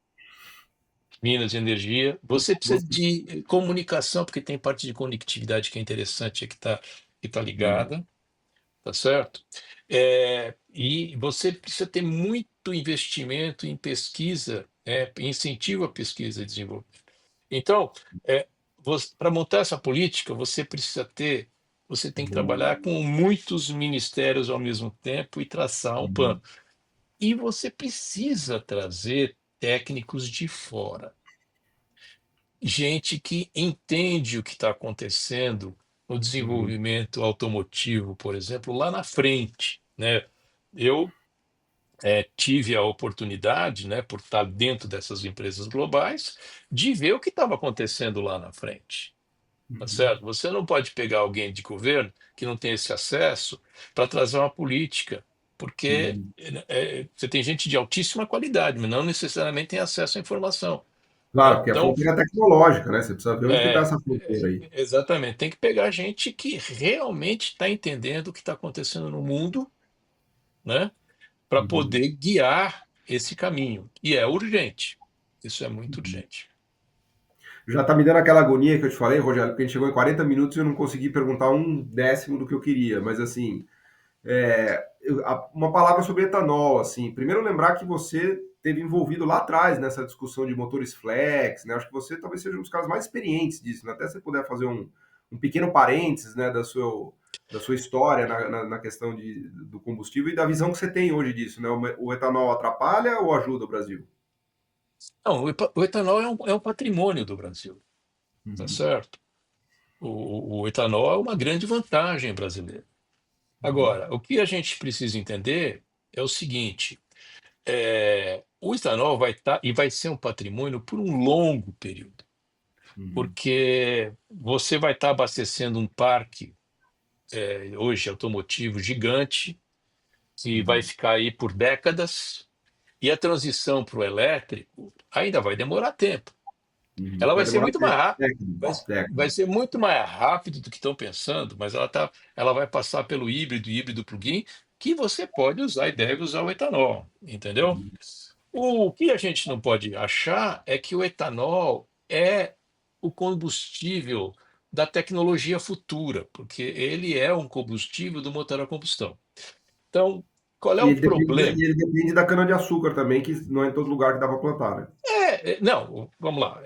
S2: Minas e Energia, você precisa
S1: Você.
S2: de comunicação, porque tem parte de conectividade que é interessante, que tá
S1: Uhum.
S2: ligada. Tá certo? E você precisa ter muito investimento em pesquisa incentiva a pesquisa e desenvolvimento. Então, para montar essa política, você tem que trabalhar com muitos ministérios ao mesmo tempo e traçar um plano.
S1: Uhum.
S2: E você precisa trazer técnicos de fora, gente que entende o que está acontecendo no
S1: Uhum.
S2: desenvolvimento automotivo, por exemplo, lá na frente, né? Eu tive a oportunidade, né, por estar dentro dessas empresas globais, de ver o que estava acontecendo lá na frente. Tá
S1: Uhum.
S2: certo? Você não pode pegar alguém de governo que não tem esse acesso para trazer uma política, porque
S1: Uhum.
S2: você tem gente de altíssima qualidade, mas não necessariamente tem acesso à informação,
S1: Claro,
S2: né?
S1: porque a
S2: Então,
S1: fronteira tecnológica, né? Você precisa ver onde que está
S2: é,
S1: essa fronteira aí.
S2: exatamente, tem que pegar gente que realmente está entendendo o que está acontecendo no mundo, né? Para
S1: Uhum.
S2: poder guiar esse caminho. E é urgente. Isso é muito urgente.
S1: Já tá me dando aquela agonia que eu te falei, Rogério, porque a gente chegou em 40 minutos e eu não consegui perguntar um décimo do que eu queria. Mas assim, uma palavra sobre etanol, assim. Primeiro lembrar que você teve envolvido lá atrás nessa discussão de motores flex, né? Acho que você talvez seja um dos caras mais experientes disso, né? Até você puder fazer um pequeno parênteses, né, da sua história na questão do combustível e da visão que você tem hoje disso, né? O etanol atrapalha ou ajuda o Brasil?
S2: Não, o etanol é um patrimônio do Brasil, tá
S1: Uhum,
S2: certo? O etanol é uma grande vantagem brasileira.
S1: uhum,
S2: Agora, o que a gente precisa entender é o seguinte: o etanol vai estar e vai ser um patrimônio por um longo período,
S1: uhum,
S2: porque você vai estar abastecendo um parque hoje automotivo gigante que vai
S1: uhum,
S2: ficar aí por décadas, e a transição para o elétrico ainda vai demorar tempo.
S1: uhum.
S2: Ela vai
S1: Vai
S2: ser
S1: demorar
S2: muito mais rápida,
S1: décadas,
S2: vai
S1: décadas.
S2: ser muito mais rápido do que estão pensando, mas ela vai passar pelo híbrido plug-in, que você pode usar e deve usar o etanol, entendeu?
S1: Uhum.
S2: O que a gente não pode achar é que o etanol é o combustível da tecnologia futura, porque ele é um combustível do motor a combustão. Então, qual é
S1: E
S2: o
S1: ele depende da,
S2: problema?
S1: e ele depende da cana-de-açúcar também, que não é em todo lugar que dá para plantar, né?
S2: Não, vamos lá.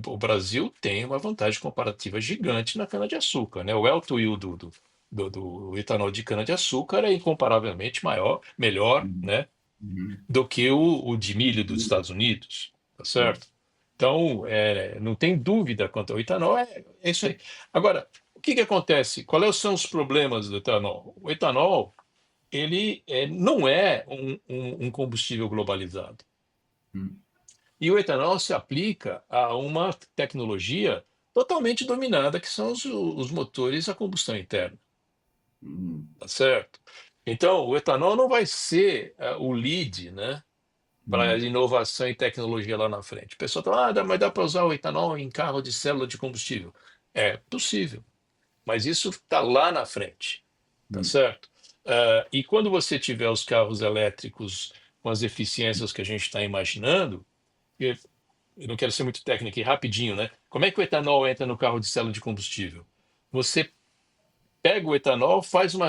S2: O Brasil tem uma vantagem comparativa gigante na cana-de-açúcar, né? O alto yield do etanol de cana-de-açúcar é incomparavelmente maior, melhor,
S1: Uhum,
S2: né,
S1: uhum,
S2: do que o de milho dos Estados Unidos, tá
S1: sim.
S2: certo? Então, não tem dúvida quanto ao etanol, é isso aí. Agora, o que que acontece? Quais são os problemas do etanol? O etanol, ele não é um combustível globalizado.
S1: Uhum,
S2: E o etanol se aplica a uma tecnologia totalmente dominada, que são os motores a combustão interna,
S1: uhum,
S2: tá certo? Então, o etanol não vai ser o lead, né, para
S1: uhum,
S2: inovação e tecnologia lá na frente. O pessoal fala, mas dá para usar o etanol em carro de célula de combustível. É possível, mas isso está lá na frente, tá
S1: uhum.
S2: certo? E quando você tiver os carros elétricos com as eficiências que a gente está imaginando, eu não quero ser muito técnico e rapidinho, né? Como é que o etanol entra no carro de célula de combustível? Você pega o etanol, faz uma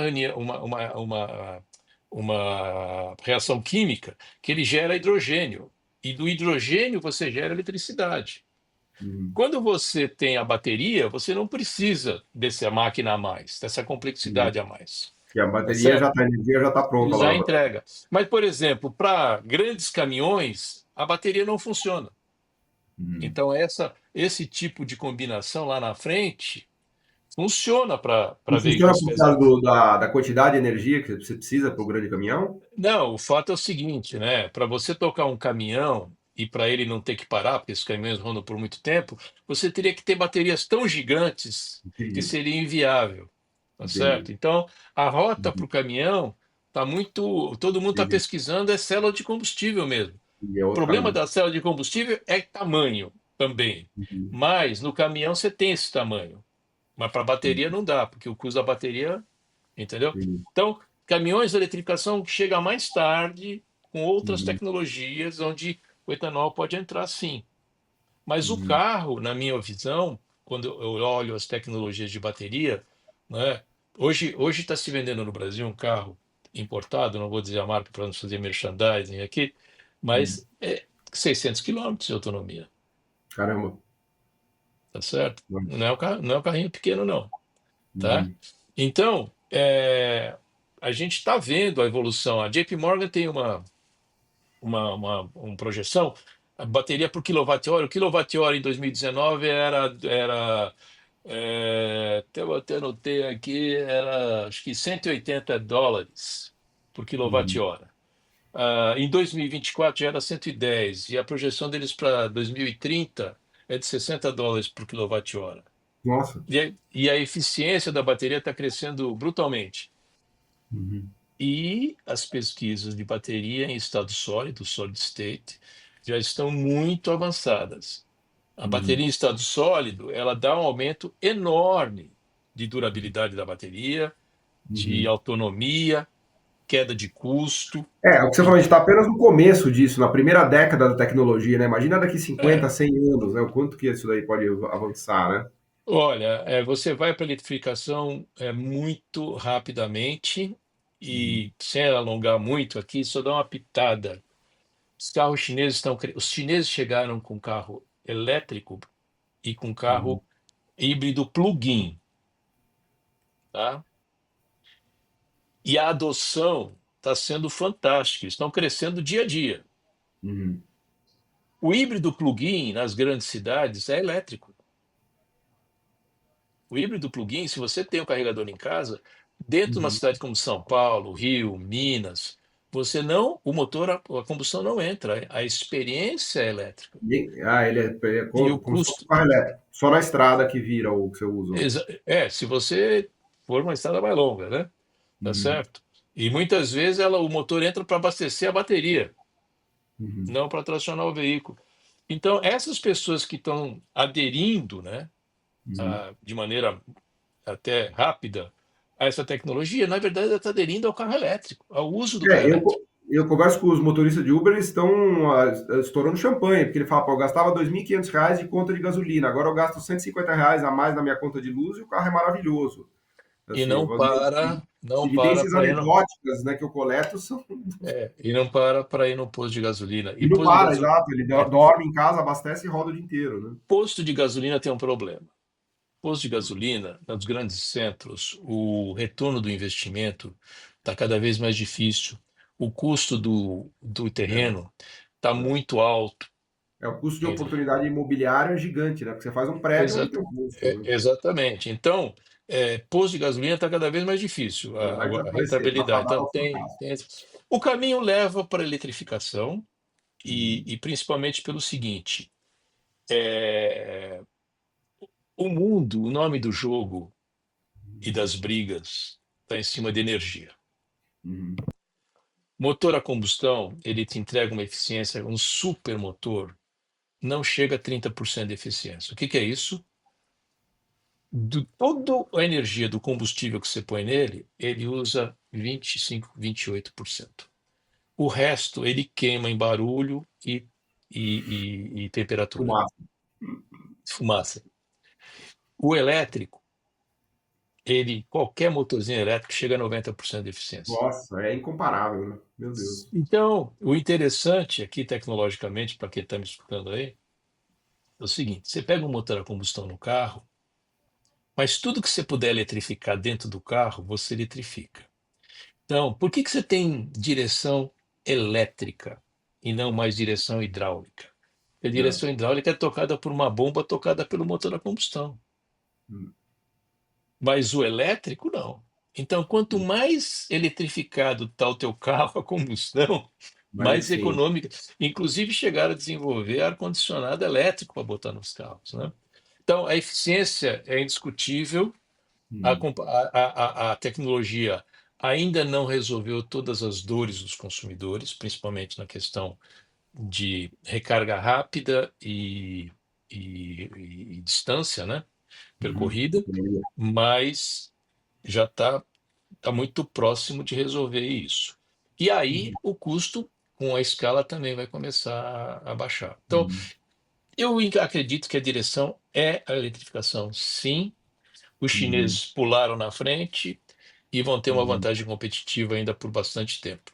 S2: reação química que ele gera hidrogênio. E do hidrogênio você gera eletricidade.
S1: Uhum.
S2: Quando você tem a bateria, você não precisa dessa máquina a mais, dessa complexidade a mais.
S1: Que a
S2: Tá
S1: bateria já
S2: certo?
S1: está, a energia já está pronta lá
S2: Já
S1: na bateria.
S2: entrega. Mas, por exemplo, para grandes caminhões, a bateria não funciona.
S1: Uhum.
S2: Então, esse tipo de combinação lá na frente funciona para
S1: Não funciona
S2: veículos
S1: por causa
S2: pesados.
S1: da quantidade de energia que você precisa para o grande caminhão?
S2: Não, o fato é o seguinte, né? Para você tocar um caminhão e para ele não ter que parar, porque esses caminhões rodam por muito tempo, você teria que ter baterias tão gigantes que
S1: Entendi,
S2: seria inviável, tá
S1: entendi.
S2: certo? Então, a rota para
S1: Uhum.
S2: o caminhão está muito. Todo mundo está
S1: Entendi.
S2: pesquisando é célula de combustível mesmo.
S1: E é
S2: O
S1: outro
S2: problema
S1: caminho.
S2: da célula de combustível é tamanho também.
S1: Uhum.
S2: Mas no caminhão você tem esse tamanho. Mas para
S1: Entendi,
S2: bateria não dá, porque o custo da bateria, entendeu?
S1: entendi.
S2: Então, caminhões de eletrificação chega mais tarde com outras
S1: Uhum.
S2: tecnologias onde o etanol pode entrar sim. Mas o
S1: Uhum.
S2: carro, na minha visão, quando eu olho as tecnologias de bateria, né? Hoje está se vendendo no Brasil um carro importado, não vou dizer a marca para não fazer merchandising aqui,
S1: Uhum.
S2: mas é 600 quilômetros de autonomia,
S1: Caramba.
S2: tá certo?
S1: Uhum.
S2: Não é um carrinho pequeno, não, tá?
S1: Uhum.
S2: Então, a gente está vendo a evolução. A JP Morgan tem uma projeção, a bateria por quilowatt-hora. O quilowatt-hora em 2019 até anotei aqui, era acho que US$ 180 por
S1: Uhum.
S2: quilowatt-hora. Em 2024 já era 110, e a projeção deles para 2030 é de US$ 60 por quilowatt-hora.
S1: Nossa.
S2: E a eficiência da bateria está crescendo brutalmente.
S1: Uhum.
S2: E as pesquisas de bateria em estado sólido, solid state, já estão muito avançadas. A
S1: Uhum.
S2: bateria em estado sólido, ela dá um aumento enorme de durabilidade da bateria, de
S1: Uhum.
S2: autonomia, queda de custo.
S1: É, o que você falou, a gente
S2: Então,
S1: está apenas no começo disso, na primeira década da tecnologia, né? Imagina daqui 50,
S2: é,
S1: 100 anos, né? O quanto que isso daí pode avançar, né?
S2: olha, você vai para a eletrificação muito rapidamente
S1: Uhum.
S2: e sem alongar muito aqui, só dá uma pitada. Os chineses chegaram com carro elétrico e com
S1: Uhum.
S2: carro híbrido plug-in, tá? E a adoção está sendo fantástica, estão crescendo dia a dia.
S1: Uhum.
S2: O híbrido plug-in nas grandes cidades é elétrico. O híbrido plug-in, se você tem um carregador em casa, dentro de uma
S1: Uhum.
S2: cidade como São Paulo, Rio, Minas, você não, o motor, a combustão não entra, a experiência é elétrica.
S1: Ele é
S2: E o
S1: como se fosse
S2: custo,
S1: um carro elétrico. Só na estrada que vira o que você usa.
S2: se você for uma estrada mais longa, né? Tá
S1: Uhum.
S2: certo? E muitas vezes o motor entra para abastecer a bateria,
S1: Uhum.
S2: não para tracionar o veículo. Então, essas pessoas que estão aderindo, né,
S1: Uhum.
S2: de maneira até rápida a essa tecnologia, na verdade, ela está aderindo ao carro elétrico, ao uso do carro
S1: É,
S2: elétrico.
S1: eu converso com os motoristas de Uber, eles estão estourando champanhe, porque ele fala, pô, eu gastava R$ 2.500 de conta de gasolina, agora eu gasto R$ 150 a mais na minha conta de luz e o carro é maravilhoso.
S2: E
S1: Assim,
S2: não
S1: as
S2: para, não para
S1: evidências
S2: para ir no,
S1: anedóticas, né, que eu coleto são...
S2: e não para ir no posto de gasolina.
S1: E
S2: E
S1: não
S2: posto de
S1: para,
S2: gasolina,
S1: exato, ele dorme em casa, abastece e roda o dia inteiro, né?
S2: posto de gasolina tem um problema. Posto de gasolina, nos grandes centros, o retorno do investimento está cada vez mais difícil. O custo do
S1: É,
S2: terreno está
S1: é.
S2: muito alto.
S1: É, o custo de
S2: Ex-
S1: oportunidade imobiliária é gigante, né? Porque você faz um prédio onde tem
S2: exata-
S1: um custo, né?
S2: exatamente. Então, posto de gasolina está cada vez mais difícil,
S1: Vai
S2: a
S1: desaparecer, tá
S2: rentabilidade.
S1: fadado
S2: Então,
S1: ao fracasso.
S2: o caminho leva para a eletrificação
S1: Uhum.
S2: e principalmente pelo seguinte: é, o mundo, o nome do jogo e das brigas está em cima de energia.
S1: Uhum.
S2: Motor a combustão, ele te entrega uma eficiência, um supermotor não chega a 30% de eficiência. O que que é isso? Toda a energia do combustível que você põe nele, ele usa 25, 28%. O resto ele queima em barulho e temperatura,
S1: Fumaça.
S2: fumaça. O elétrico, qualquer motorzinho elétrico chega a 90% de eficiência.
S1: Nossa, é incomparável, né? Meu Deus.
S2: Então, o interessante aqui tecnologicamente, para quem está me escutando aí, é o seguinte: você pega um motor a combustão no carro, mas tudo que você puder eletrificar dentro do carro, você eletrifica. Então, por que que você tem direção elétrica e não mais direção hidráulica? Porque a
S1: É.
S2: direção hidráulica é tocada por uma bomba tocada pelo motor a combustão,
S1: Hum.
S2: mas o elétrico não. Então, quanto mais eletrificado está o teu carro a combustão,
S1: Mais
S2: mais
S1: eficiente.
S2: econômica. Inclusive, chegaram a desenvolver ar-condicionado elétrico para botar nos carros, né? Então, a eficiência é indiscutível. A,
S1: Hum.
S2: compa- a tecnologia ainda não resolveu todas as dores dos consumidores, principalmente na questão de recarga rápida e distância, né,
S1: Uhum.
S2: percorrida, mas já está muito próximo de resolver isso. E aí
S1: Uhum.
S2: o custo com a escala também vai começar a baixar. Então,
S1: Uhum.
S2: eu acredito que a direção é a eletrificação, sim. Os
S1: Uhum.
S2: chineses pularam na frente e vão ter uma
S1: Uhum.
S2: vantagem competitiva ainda por bastante tempo.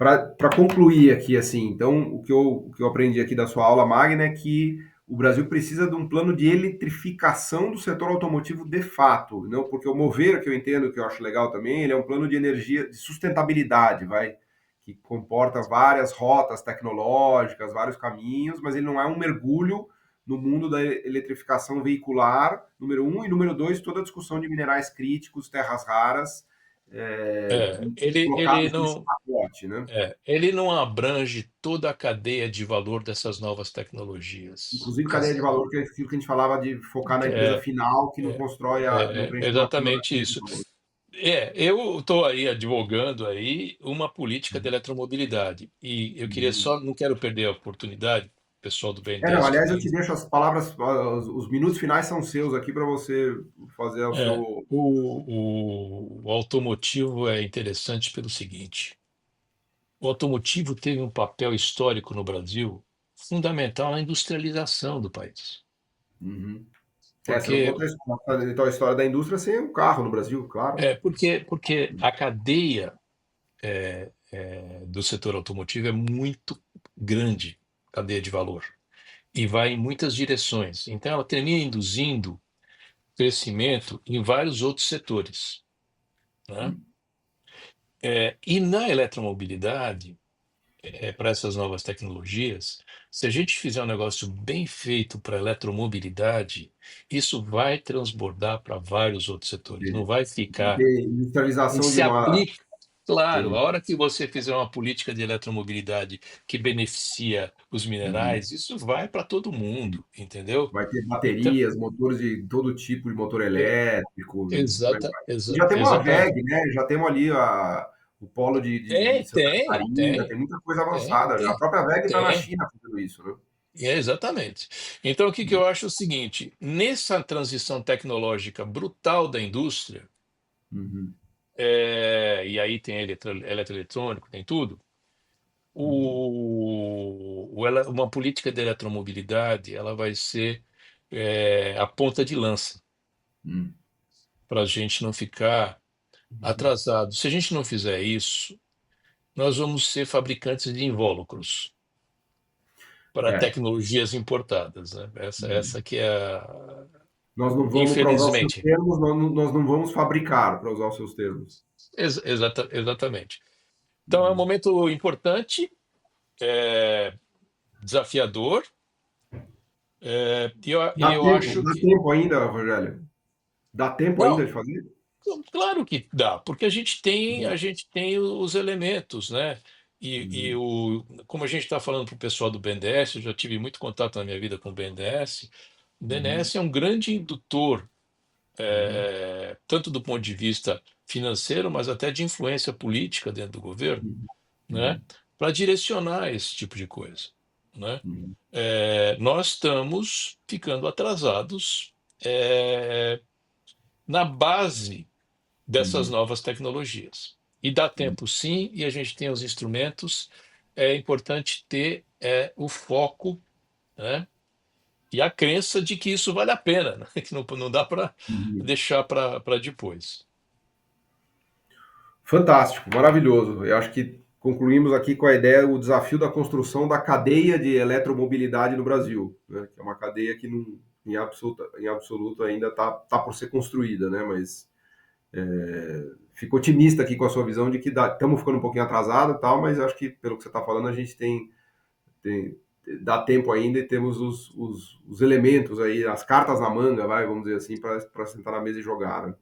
S1: Para concluir aqui, assim, então, o que eu aprendi aqui da sua aula magna é que o Brasil precisa de um plano de eletrificação do setor automotivo de fato, não porque o Mover, que eu entendo, que eu acho legal também, ele é um plano de energia, de sustentabilidade, vai, que comporta várias rotas tecnológicas, vários caminhos, mas ele não é um mergulho no mundo da eletrificação veicular, número um, e número dois, toda a discussão de minerais críticos, terras raras,
S2: É, ele, ele
S1: colocados nesse
S2: não,
S1: pacote, né?
S2: ele não abrange toda a cadeia de valor dessas novas tecnologias.
S1: Inclusive cadeia de valor, que é aquilo que a gente falava de focar na empresa
S2: É,
S1: final, que não
S2: é,
S1: constrói não preenche uma fila da
S2: exatamente
S1: cadeia de
S2: isso.
S1: valor.
S2: Eu estou aí advogando aí uma política de eletromobilidade e eu queria
S1: Uhum.
S2: só, não quero perder a oportunidade, pessoal do
S1: Não,
S2: BNDES que
S1: aliás, eu
S2: tem.
S1: te deixo as palavras, os minutos finais são seus aqui para você fazer o
S2: É,
S1: seu.
S2: o automotivo é interessante pelo seguinte: o automotivo teve um papel histórico no Brasil fundamental na industrialização do país.
S1: Uhum. Você não
S2: Porque,
S1: conta então, a história da indústria sem o carro no Brasil, claro.
S2: porque a cadeia do setor automotivo é muito grande, cadeia de valor, e vai em muitas direções. Então, ela termina induzindo crescimento em vários outros setores, né?
S1: Uhum.
S2: E na eletromobilidade, para essas novas tecnologias, se a gente fizer um negócio bem feito para eletromobilidade, isso vai transbordar para vários outros setores. Não vai
S1: Vai
S2: ficar.
S1: ter industrialização de
S2: Se
S1: uma.
S2: aplica, claro, a
S1: Entendi.
S2: hora que você fizer uma política de eletromobilidade que beneficia os
S1: Uhum.
S2: minerais, isso vai para todo mundo, entendeu?
S1: Vai ter
S2: Então,
S1: baterias, motores de todo tipo de motor
S2: é,
S1: elétrico e por aí vai. E já temos a
S2: exatamente.
S1: VEG, né? Já temos ali o polo de Santa Catarina, tem muita coisa avançada. A
S2: Tem,
S1: própria VEG está na
S2: tem.
S1: China fazendo isso, né?
S2: Exatamente. Então, o que que eu acho é o seguinte: nessa transição tecnológica brutal da indústria,
S1: Uhum,
S2: e aí tem eletroeletrônico, tem tudo, uma política de eletromobilidade ela vai ser a ponta de lança
S1: uhum,
S2: para a gente não ficar
S1: uhum.
S2: atrasado. Se a gente não fizer isso, nós vamos ser fabricantes de invólucros para
S1: É.
S2: tecnologias importadas, né? Essa
S1: Uhum.
S2: que é a...
S1: Nós não vamos, para usar os seus
S2: Infelizmente.
S1: termos, nós não vamos fabricar, para usar os seus termos.
S2: Exatamente. Então é um
S1: Uhum.
S2: momento importante, é, desafiador, e eu acho
S1: Dá
S2: que.
S1: tempo ainda, Rogério? Dá tempo ainda
S2: Não,
S1: de fazer?
S2: claro que dá, porque a
S1: Uhum,
S2: gente tem os elementos, né?
S1: uhum,
S2: Como a gente está falando para o pessoal do BNDES, eu já tive muito contato na minha vida com o BNDES. O
S1: uhum,
S2: BNDES é um grande indutor,
S1: uhum,
S2: tanto do ponto de vista financeiro, mas até de influência política dentro do governo,
S1: uhum,
S2: né,
S1: uhum,
S2: para direcionar esse tipo de coisa, né?
S1: uhum,
S2: Nós estamos ficando atrasados na base dessas
S1: uhum.
S2: novas tecnologias. E dá tempo sim, e a gente tem os instrumentos. É importante ter o foco, né, e a crença de que isso vale a pena, né? Que não dá para
S1: Uhum.
S2: deixar para depois.
S1: Fantástico, maravilhoso. Eu acho que concluímos aqui com a ideia, o desafio da construção da cadeia de eletromobilidade no Brasil, né? Que é uma cadeia que não, em absoluto ainda está por ser construída, né? Mas fico otimista aqui com a sua visão de que estamos ficando um pouquinho atrasado e tal, mas acho que pelo que você está falando a gente tem dá tempo ainda e temos os elementos aí, as cartas na manga, vai, vamos dizer assim, para sentar na mesa e jogar, né?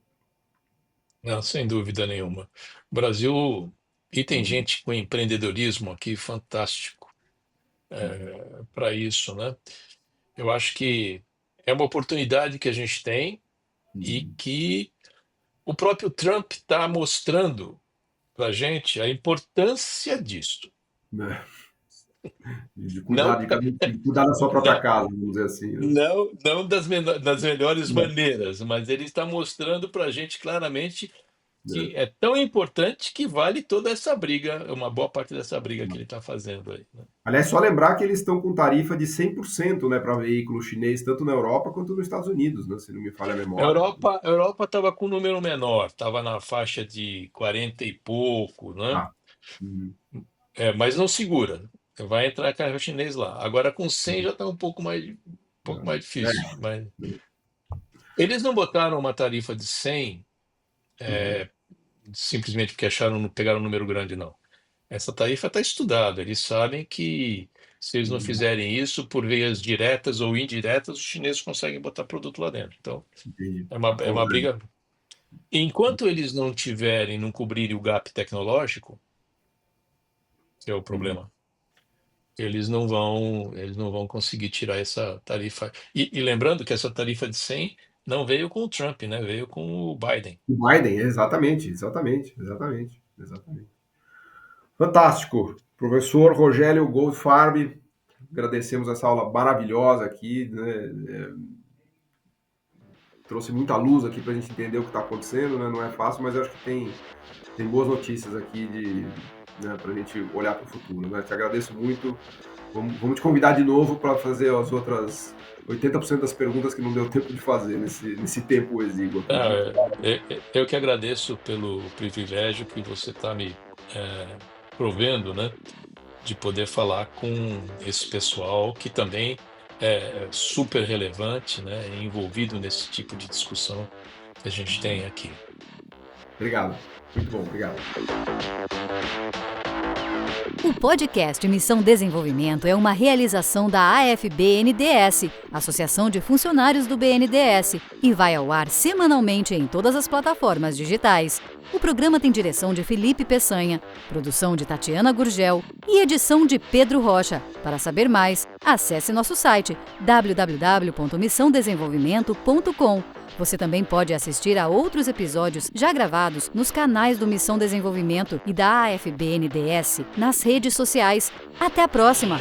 S2: Não, sem dúvida nenhuma. O Brasil, e tem
S1: Uhum,
S2: gente com empreendedorismo aqui fantástico
S1: uhum,
S2: para isso, né? Eu acho que é uma oportunidade que a gente tem e
S1: uhum.
S2: que o próprio Trump está mostrando para a gente a importância disso.
S1: Né? De cuidar
S2: Não,
S1: de cuidar da sua própria
S2: não,
S1: casa, vamos dizer assim, né?
S2: não das melhores
S1: Não,
S2: maneiras, mas ele está mostrando para a gente claramente
S1: né?
S2: que é tão importante que vale toda essa briga, uma boa parte dessa briga que ele está fazendo aí, né?
S1: Aliás, só lembrar que eles estão com tarifa de 100%, né, para veículo chinês, tanto na Europa quanto nos Estados Unidos, né, se não me falha a memória.
S2: A Europa estava com um número menor, estava na faixa de 40 e pouco, né?
S1: Tá. Uhum.
S2: mas não segura. Vai entrar carro chinês lá. Agora com 100 já está um pouco mais difícil. Mas eles não botaram uma tarifa de 100
S1: Uhum.
S2: simplesmente porque pegaram um número grande, não. Essa tarifa está estudada. Eles sabem que se eles não
S1: Uhum.
S2: fizerem isso por vias diretas ou indiretas, os chineses conseguem botar produto lá dentro. Então,
S1: Entendi.
S2: é uma briga. Enquanto eles não cobrirem o gap tecnológico, que é o
S1: Entendi.
S2: problema, eles não vão conseguir tirar essa tarifa. E lembrando que essa tarifa de 100 não veio com o Trump, né? Veio com o Biden.
S1: O Biden, exatamente, exatamente, exatamente, exatamente. Fantástico. Professor Rogério Goldfarb, agradecemos essa aula maravilhosa aqui, né? Trouxe muita luz aqui para a gente entender o que está acontecendo, né? Não é fácil, mas eu acho que tem boas notícias aqui né, para a gente olhar para o futuro. Né? Te agradeço muito. Vamos te convidar de novo para fazer as outras 80% das perguntas que não deu tempo de fazer nesse tempo exíguo aqui.
S2: Ah,
S1: Muito
S2: eu que agradeço pelo privilégio que você está me provendo, né? De poder falar com esse pessoal que também é super relevante, né? E envolvido nesse tipo de discussão que a gente tem aqui.
S1: obrigado. Muito bom, obrigado.
S3: O podcast Missão Desenvolvimento é uma realização da AFBNDES, Associação de Funcionários do BNDES, e vai ao ar semanalmente em todas as plataformas digitais. O programa tem direção de Felipe Peçanha, produção de Tatiana Gurgel e edição de Pedro Rocha. Para saber mais, acesse nosso site www.missãodesenvolvimento.com. Você também pode assistir a outros episódios já gravados nos canais do Missão Desenvolvimento e da AFBNDES nas redes sociais. Até a próxima!